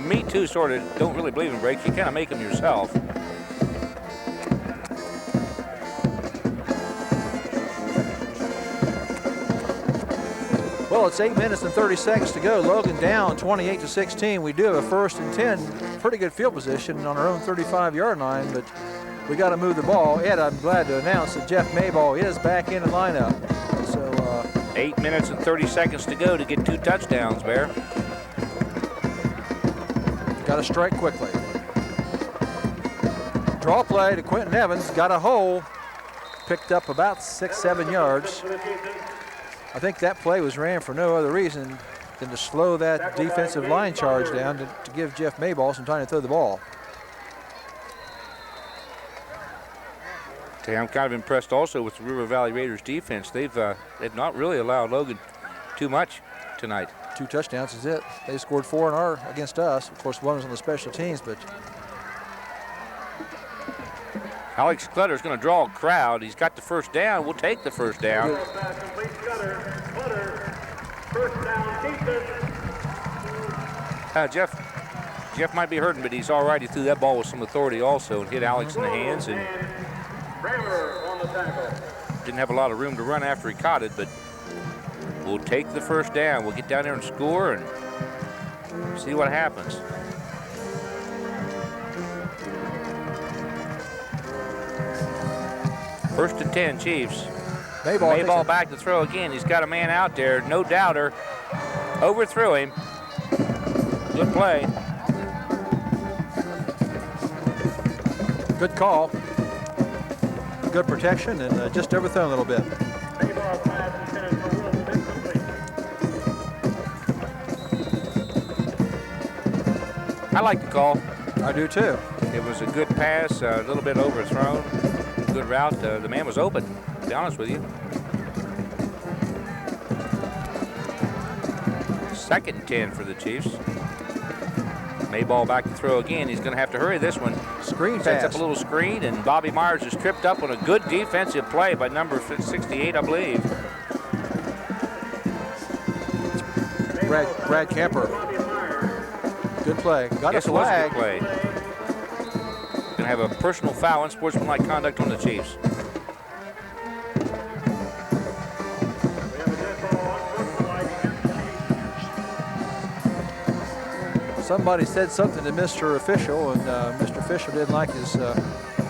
me too, sort of don't really believe in breaks. You kind of make them yourself.
Well, it's 8 minutes and 30 seconds to go. Logan down 28-16. We do have a 1st and 10. Pretty good field position on our own 35-yard line, but we got to move the ball. Ed, I'm glad to announce that Jeff Maibach is back in the lineup. So
8 minutes and 30 seconds to go to get 2 touchdowns, Bear.
Got to strike quickly. Draw play to Quinton Evans. Got a hole. Picked up about 6-7 yards. I think that play was ran for no other reason than to slow that defensive line charge down to give Jeff Maibach some time to throw the ball.
I'm kind of impressed also with the River Valley Raiders defense. They've not really allowed Logan too much tonight.
2 touchdowns is it. They scored 4 against us. Of course, one was on the special teams, but
Alex Clutter's going to draw a crowd. He's got the first down. We'll take the first down. Jeff might be hurting, but he's all right. He threw that ball with some authority also and hit Alex in the hands, and didn't have a lot of room to run after he caught it, but we'll take the first down. We'll get down there and score and see what happens. First and 10, Chiefs. Maibach back to throw again. He's got a man out there, no doubter. Overthrew him. Good play.
good call. Good protection and just overthrown a little bit.
I like the call.
I do too.
It was a good pass, a little bit overthrown. Good route. The man was open, to be honest with you. Second and 10 for the Chiefs. Maibach back to throw again. He's going to have to hurry this one.
Screen
Sets
pass.
up a little screen, and Bobby Myers is tripped up on a good defensive play by number 68, I believe.
Brad Kemper. Good play. Got
Yes,
a
it was a
flag.
good play. Going to have a personal foul and sportsmanlike conduct on the Chiefs.
Somebody said something to Mr. Official, and Mr. Official didn't like his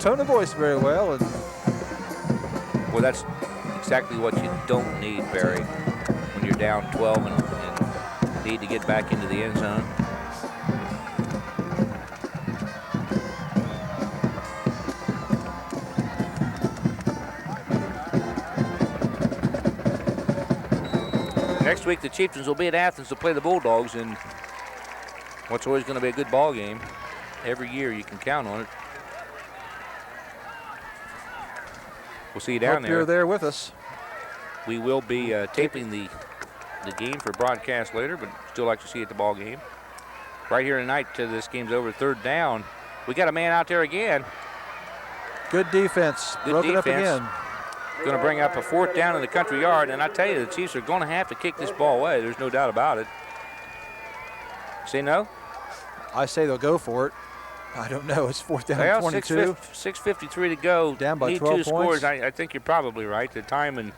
tone of voice very well. And
Well, that's exactly what you don't need, Barry, when you're down 12 and need to get back into the end zone. Next week, the Chieftains will be at Athens to play the Bulldogs in what's always going to be a good ball game. Every year, you can count on it. We'll see you down
hope
there.
you're there with us.
We will be taping the game for broadcast later, but still like to see you at the ball game. Right here tonight, this game's over. Third down. We got a man out there again.
Good defense.
Good
Broke it up
defense.
again.
Going to bring up a fourth down in the country yard, and I tell you, the Chiefs are going to have to kick this ball away. There's no doubt about it. Say no?
I say they'll go for it. I don't know. It's fourth down
Well,
and 22.
6:53 to go.
Down by
Need
12
two scores.
points.
I think you're probably right. The time and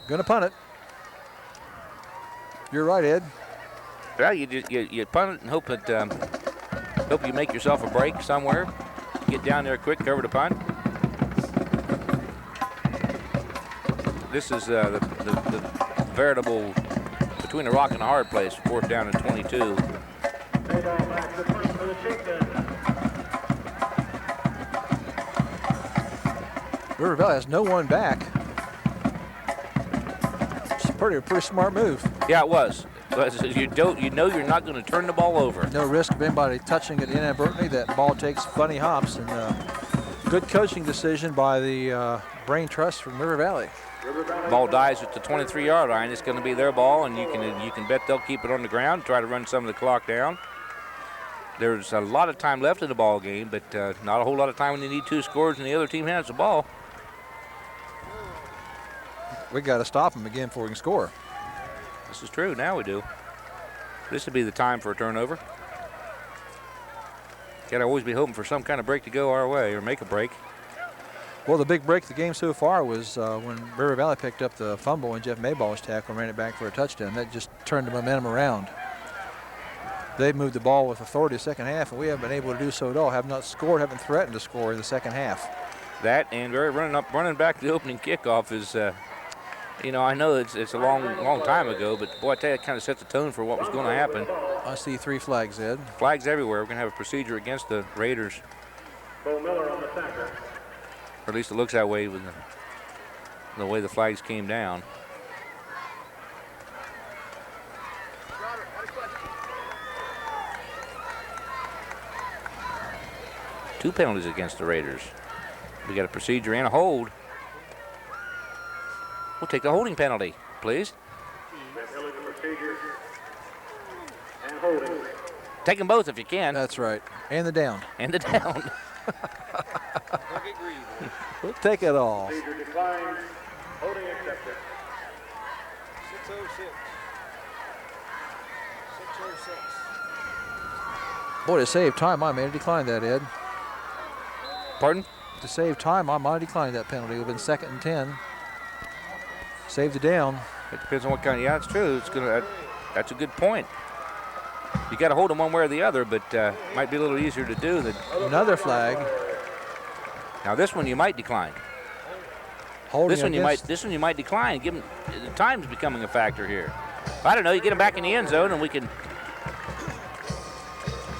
Gonna punt it. You're right, Ed.
well, you punt it and hope hope you make yourself a break somewhere. Get down there quick, cover the punt. This is the veritable between a rock and a hard place. Fourth down and 22.
River Valley has no one back. It's a pretty smart move.
Yeah, it was. You know you're not going to turn the ball over.
No risk of anybody touching it inadvertently. That ball takes funny hops, and good coaching decision by the Brain Trust from River Valley.
Ball dies at the 23-yard line. It's going to be their ball, and you can bet they'll keep it on the ground, try to run some of the clock down. There's a lot of time left in the ball game, but not a whole lot of time when you need two scores and the other team has the ball.
We got to stop them again before we can score.
This is true. Now we do. This would be the time for a turnover. Got to always be hoping for some kind of break to go our way or make a break.
Well, the big break of the game so far was when River Valley picked up the fumble and Jeff Maibach was tackled and ran it back for a touchdown. That just turned the momentum around. They moved the ball with authority the second half, and we haven't been able to do so at all. Have not scored, haven't threatened to score in the second half.
That and running back the opening kickoff is, I know it's a long time ago, but boy, I tell you, it kind of set the tone for what was going to happen.
I see 3 flags, Ed.
Flags everywhere. We're going to have a procedure against the Raiders.
Bo Miller on the tackle.
Or at least it looks that way with the way the flags came down. Two penalties against the Raiders. We got a procedure and a hold. We'll take the holding penalty, please.
procedure and holding.
Take them both if you can.
That's right. And the down.
And the down.
We'll take it all.
Procedure declined. Holding accepted.
606. 606.
Boy, to save time, I may have declined that, Ed.
Pardon?
To save time, I might have declined that penalty. It would have been 2nd and 10. Save the down.
It depends on what kind of, yeah, it's true. It's gonna, that's a good point. You got to hold them one way or the other, but might be a little easier to do than.
Another flag.
Now this one you might decline.
Holding
This one you might decline. Give them, the time's becoming a factor here. I don't know. You get them back in the end zone, and we can.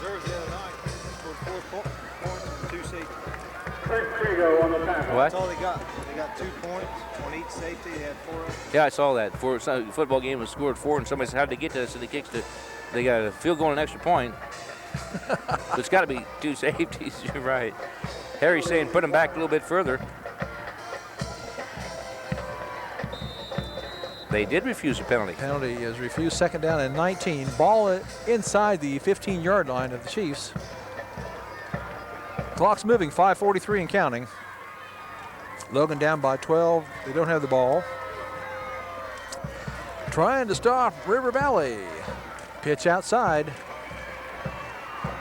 Reserves the other night. Scored 4 points and 2 safety.
Frank Frigo on the tackle.
What?
That's all they got. They got 2 points on each safety. They had 4 of them.
Yeah, I saw that. For some football game was scored 4, and somebody said, "How'd they get to us?" And they got a field goal and an extra point. So it's got to be 2 safeties. You're right. Harry's saying put them back a little bit further. They did refuse a penalty.
Penalty is refused. 2nd down and 19. Ball inside the 15-yard line of the Chiefs. Clock's moving, 5:43 and counting. Logan down by 12. They don't have the ball. Trying to stop River Valley. Pitch outside.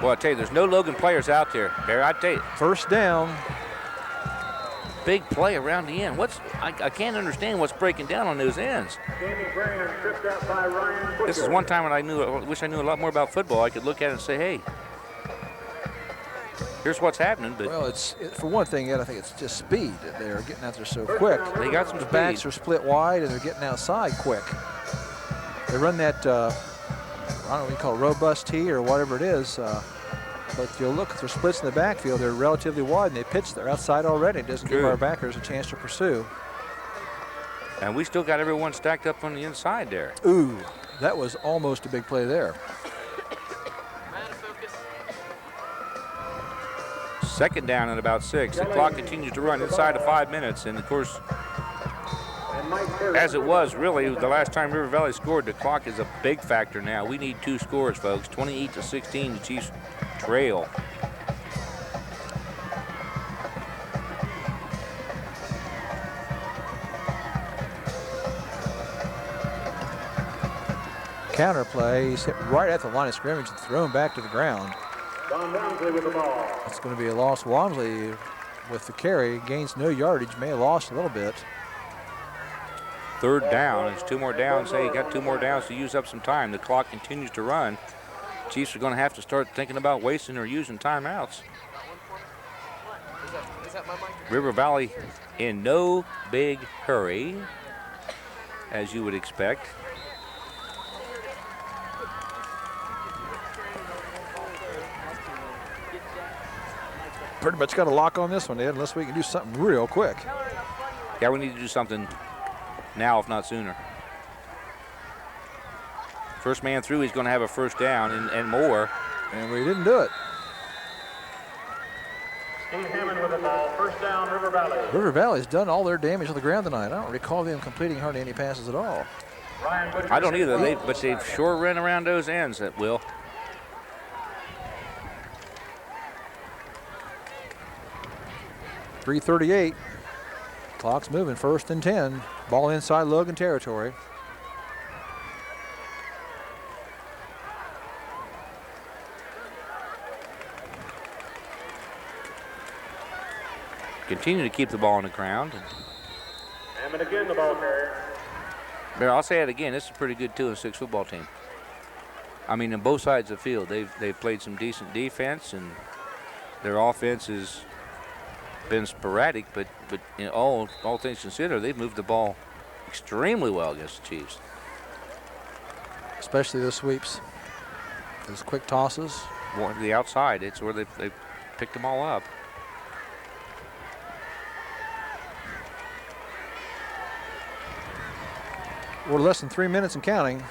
Well, I tell you, there's no Logan players out there. Barry, I tell you,
1st down.
big play around the end. I can't understand what's breaking down on those ends.
Danny Graham tripped out by Ryan Butcher.
This is one time when I wish I knew a lot more about football. I could look at it and say, hey, here's what's happening. But
Well, for one thing, Ed, I think it's just speed. They're getting out there so quick.
they got some
The
speed.
backs are split wide, and they're getting outside quick. They run that, I don't know what you call it, robust tee or whatever it is. But if you'll look at their splits in the backfield, they're relatively wide, and they pitch. They're outside already. It doesn't give
True.
our backers a chance to pursue.
And we still got everyone stacked up on the inside there.
Ooh, that was almost a big play there.
2nd down and about 6. The clock continues to run inside of 5 minutes. And, of course, as it was really the last time River Valley scored, the clock is a big factor now. We need 2 scores, folks. 28-16, the Chiefs trail.
Counter play. He's hit right at the line of scrimmage and thrown back to the ground.
Don Wamsley with the ball.
It's going to be a loss. Wamsley with the carry gains no yardage. May have lost a little bit.
3rd down. There's 2 more downs. Hey, you got 2 more downs to use up some time. The clock continues to run. Chiefs are going to have to start thinking about wasting or using timeouts. River Valley in no big hurry, as you would expect.
Pretty much got a lock on this one, Ed, unless we can do something real quick.
Yeah, we need to do something now, if not sooner. First man through, he's going to have a 1st down and more.
And we didn't do it.
Steve Hammond with the ball. 1st down, River Valley.
River Valley's done all their damage on the ground tonight. I don't recall them completing hardly any passes at all.
Ryan Butcher.
I don't either, but they've sure run around those ends, that will.
.338. Clock's moving, 1st and 10. Ball inside Logan territory.
Continue to keep the ball on the ground.
Hammond again, the ball carrier.
But I'll say it again, this is a pretty good 2-6 football team. I mean, on both sides of the field, they've played some decent defense, and their offense has been sporadic, but you know, all things considered, they've moved the ball extremely well against the Chiefs.
Especially those sweeps. Those quick tosses.
More to the outside, it's where they picked them all up.
We're less than 3 minutes and counting.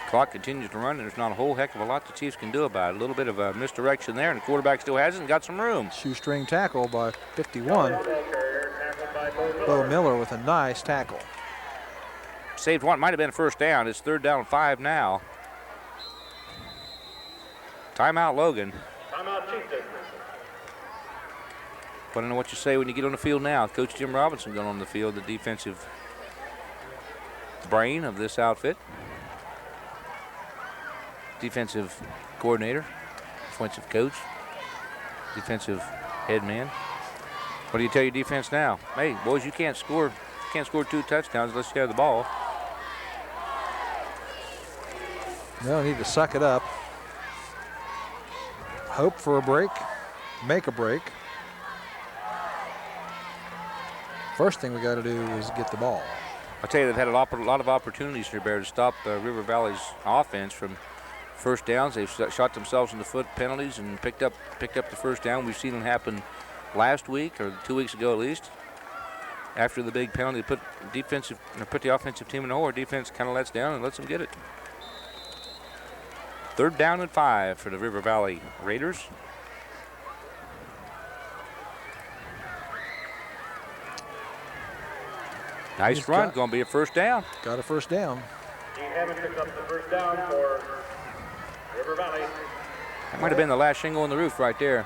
Clock continues to run, and there's not a whole heck of a lot the Chiefs can do about it. A little bit of a misdirection there, and the quarterback still has it and got some room.
Shoestring tackle by 51. Bo Miller with a nice tackle.
saved one. Might have been a first down. It's 3rd down and 5 now. Timeout, Logan.
Timeout, Chieftains.
I don't know what you say when you get on the field now. Coach Jim Robinson going on the field, the defensive brain of this outfit. Defensive coordinator, defensive coach, defensive head man. What do you tell your defense now? Hey, boys, you can't score 2 touchdowns unless you have the ball.
No, need to suck it up. Hope for a break, make a break. First thing we got to do is get the ball.
I'll tell you, they've had a lot of opportunities here, Bear, to stop River Valley's offense from first downs. They've shot themselves in the foot penalties and picked up the first down. We've seen them happen last week or 2 weeks ago at least. After the big penalty, put the offensive team in the hole. Our defense kind of lets down and lets them get it. 3rd down and 5 for the River Valley Raiders. Nice run, going to be a first down.
Got a first down.
Dean Evans picks up the first down for River Valley.
That might have been the last shingle on the roof right there.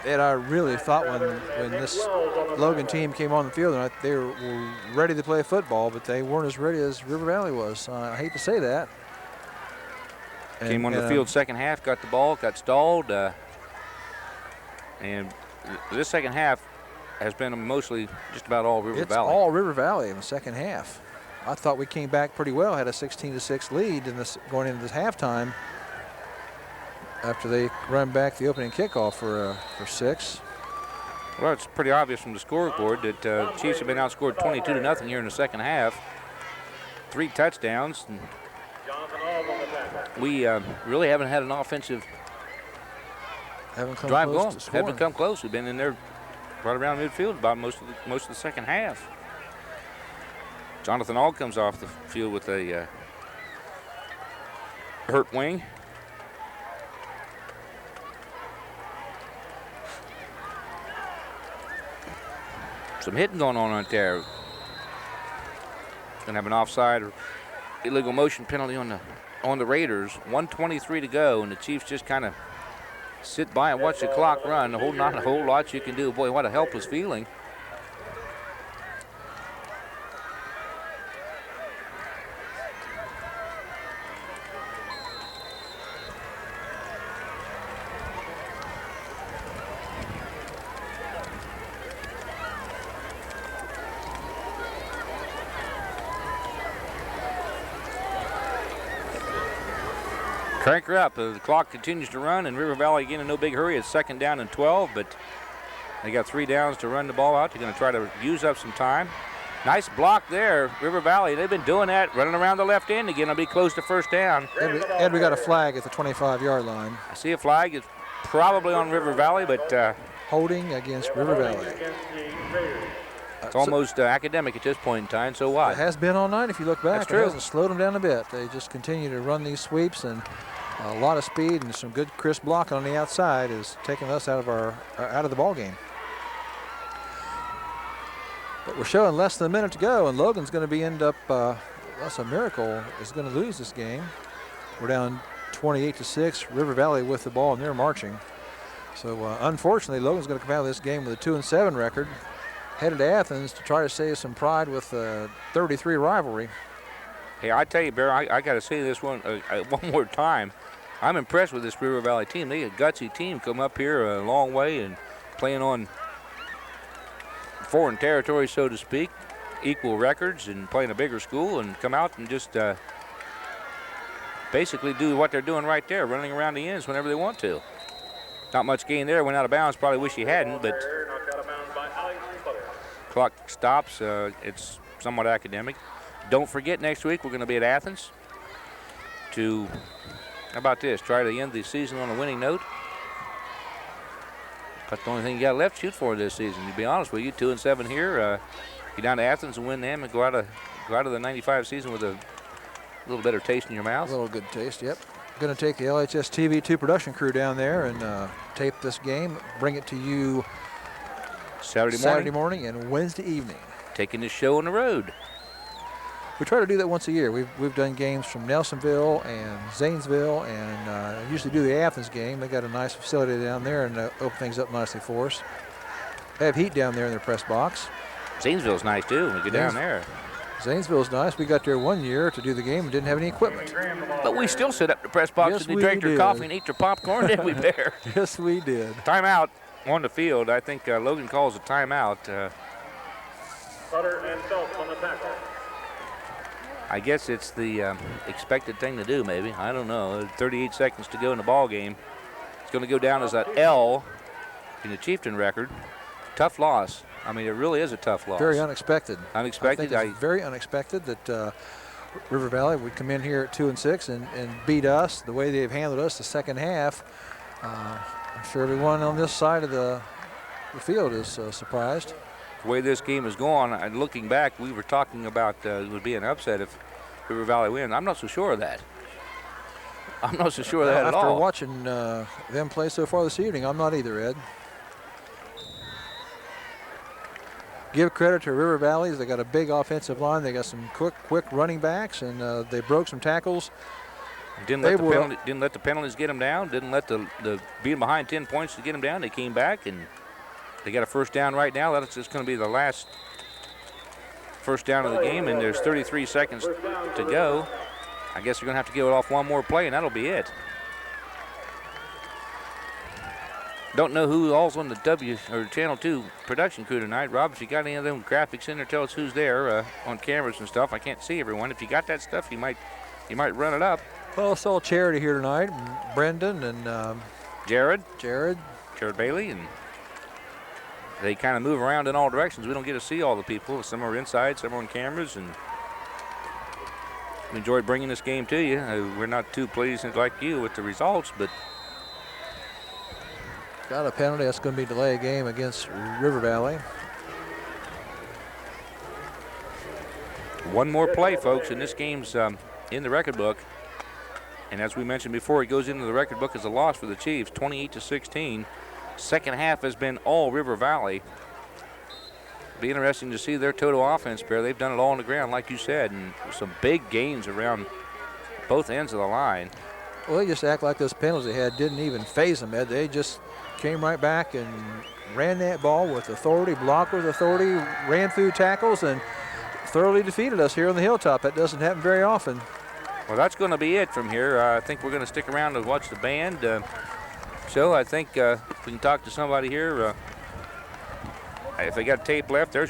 And I really thought when this Logan team came on the field, and they were ready to play football, but they weren't as ready as River Valley was. I hate to say that.
Came on the field second half, got the ball, got stalled. And this second half has been mostly just about all River Valley.
It's all River Valley in the second half. I thought we came back pretty well, had a 16-6 lead in this going into this halftime after they run back the opening kickoff for 6.
Well, it's pretty obvious from the scoreboard that Chiefs have been outscored 22-0 here in the second half. 3 touchdowns. And we really haven't had an offensive drive going. Haven't come close. We've been in there right around midfield about most of the second half. Jonathan All comes off the field with a hurt wing. Some hitting going on right there. Gonna have an offside or illegal motion penalty on the Raiders. 1:23 to go, and the Chiefs just kind of sit by and watch the clock run. Not a whole lot you can do. Boy, what a helpless feeling. Crank her up. The clock continues to run, and River Valley again in no big hurry. It's 2nd down and 12, but they got 3 downs to run the ball out. They're going to try to use up some time. Nice block there, River Valley. They've been doing that, running around the left end again. They'll be close to first down.
Ed, we got a flag at the 25-yard line.
I see a flag. It's probably on River Valley, but
holding against River Valley.
It's almost academic at this point in time, so what?
It has been all night if you look back.
That's true.
It hasn't slowed them down a bit. They just continue to run these sweeps, and a lot of speed and some good crisp blocking on the outside is taking us out of the ball game. But we're showing less than a minute to go, and Logan's going to be that's a miracle, is going to lose this game. We're down 28-6. River Valley with the ball, and they're marching. So unfortunately, Logan's going to come out of this game with a 2-7 record, headed to Athens to try to save some pride with the 33 rivalry.
Hey, I tell you, Bear, I got to say this one more time. I'm impressed with this River Valley team. They a gutsy team, come up here a long way and playing on foreign territory, so to speak, equal records and playing a bigger school, and come out and just basically do what they're doing right there, running around the ends whenever they want to. Not much gain there. Went out of bounds. Probably wish he hadn't, but clock stops. It's somewhat academic. Don't forget, next week we're going to be at Athens to, how about this, try to end the season on a winning note. That's the only thing you got left to shoot for this season. To be honest with you, 2-7 here. Get down to Athens and win them, and go out of the 95 season with a little better taste in your mouth.
A little good taste, yep. Going to take the LHS TV2 production crew down there and tape this game, bring it to you Saturday morning and Wednesday evening.
Taking this show on the road.
We try to do that once a year. We've done games from Nelsonville and Zanesville, and usually do the Athens game. They got a nice facility down there and open things up nicely for us. They have heat down there in their press box.
Zanesville's nice too. We get down there.
Zanesville's nice. We got there one year to do the game and didn't have any equipment.
But we still sit up the press box
Yes,
and they
we
drank their
did.
coffee and ate their popcorn, didn't we, Bear?
Yes, we did.
Timeout on the field. I think Logan calls a timeout.
Clutter and Phelps on the tackle.
I guess it's the expected thing to do, maybe. I don't know. 38 seconds to go in the ball game. It's going to go down as an L in the Chieftain record. Tough loss. I mean, it really is a tough loss.
Very unexpected.
Unexpected.
I think it's very unexpected that River Valley would come in here at 2-6 and beat us the way they've handled us the second half. I'm sure everyone on this side of the field is surprised.
The way this game is going, and looking back, we were talking about it would be an upset if River Valley wins. I'm not so sure of that. I'm not so sure of that at all.
After watching them play so far this evening, I'm not either, Ed. Give credit to River Valley. They got a big offensive line. They got some quick running backs, and they broke some tackles.
Didn't let the penalties get them down. Didn't let the being behind 10 points to get them down. They came back, and they got a first down right now. That's just going to be the last first down of the game, and there's 33 seconds to go. I guess they're going to have to give it off one more play, and that'll be it. Don't know who all's on the W or Channel 2 production crew tonight. Rob, if you got any of them graphics in there, tell us who's there on cameras and stuff. I can't see everyone. If you got that stuff, you might run it up.
Well, I saw Charity here tonight, Brendan and
Jared Bailey, and they kind of move around in all directions. We don't get to see all the people. Some are inside, some are on cameras, and we enjoyed bringing this game to you. We're not too pleased like you with the results, but
got a penalty. That's going to be delay a game against River Valley.
One more play, folks, and this game's in the record book. And as we mentioned before, it goes into the record book as a loss for the Chiefs, 28-16. Second half has been all River Valley. Be interesting to see their total offense pair. They've done it all on the ground, like you said, and some big gains around both ends of the line.
Well, they just act like those penalties they had didn't even phase them, Ed. They just came right back and ran that ball with authority, blocked with authority, ran through tackles, and thoroughly defeated us here on the Hilltop. That doesn't happen very often.
Well, that's going to be it from here. I think we're going to stick around and watch the band show. I think we can talk to somebody here. If they got tape left, there's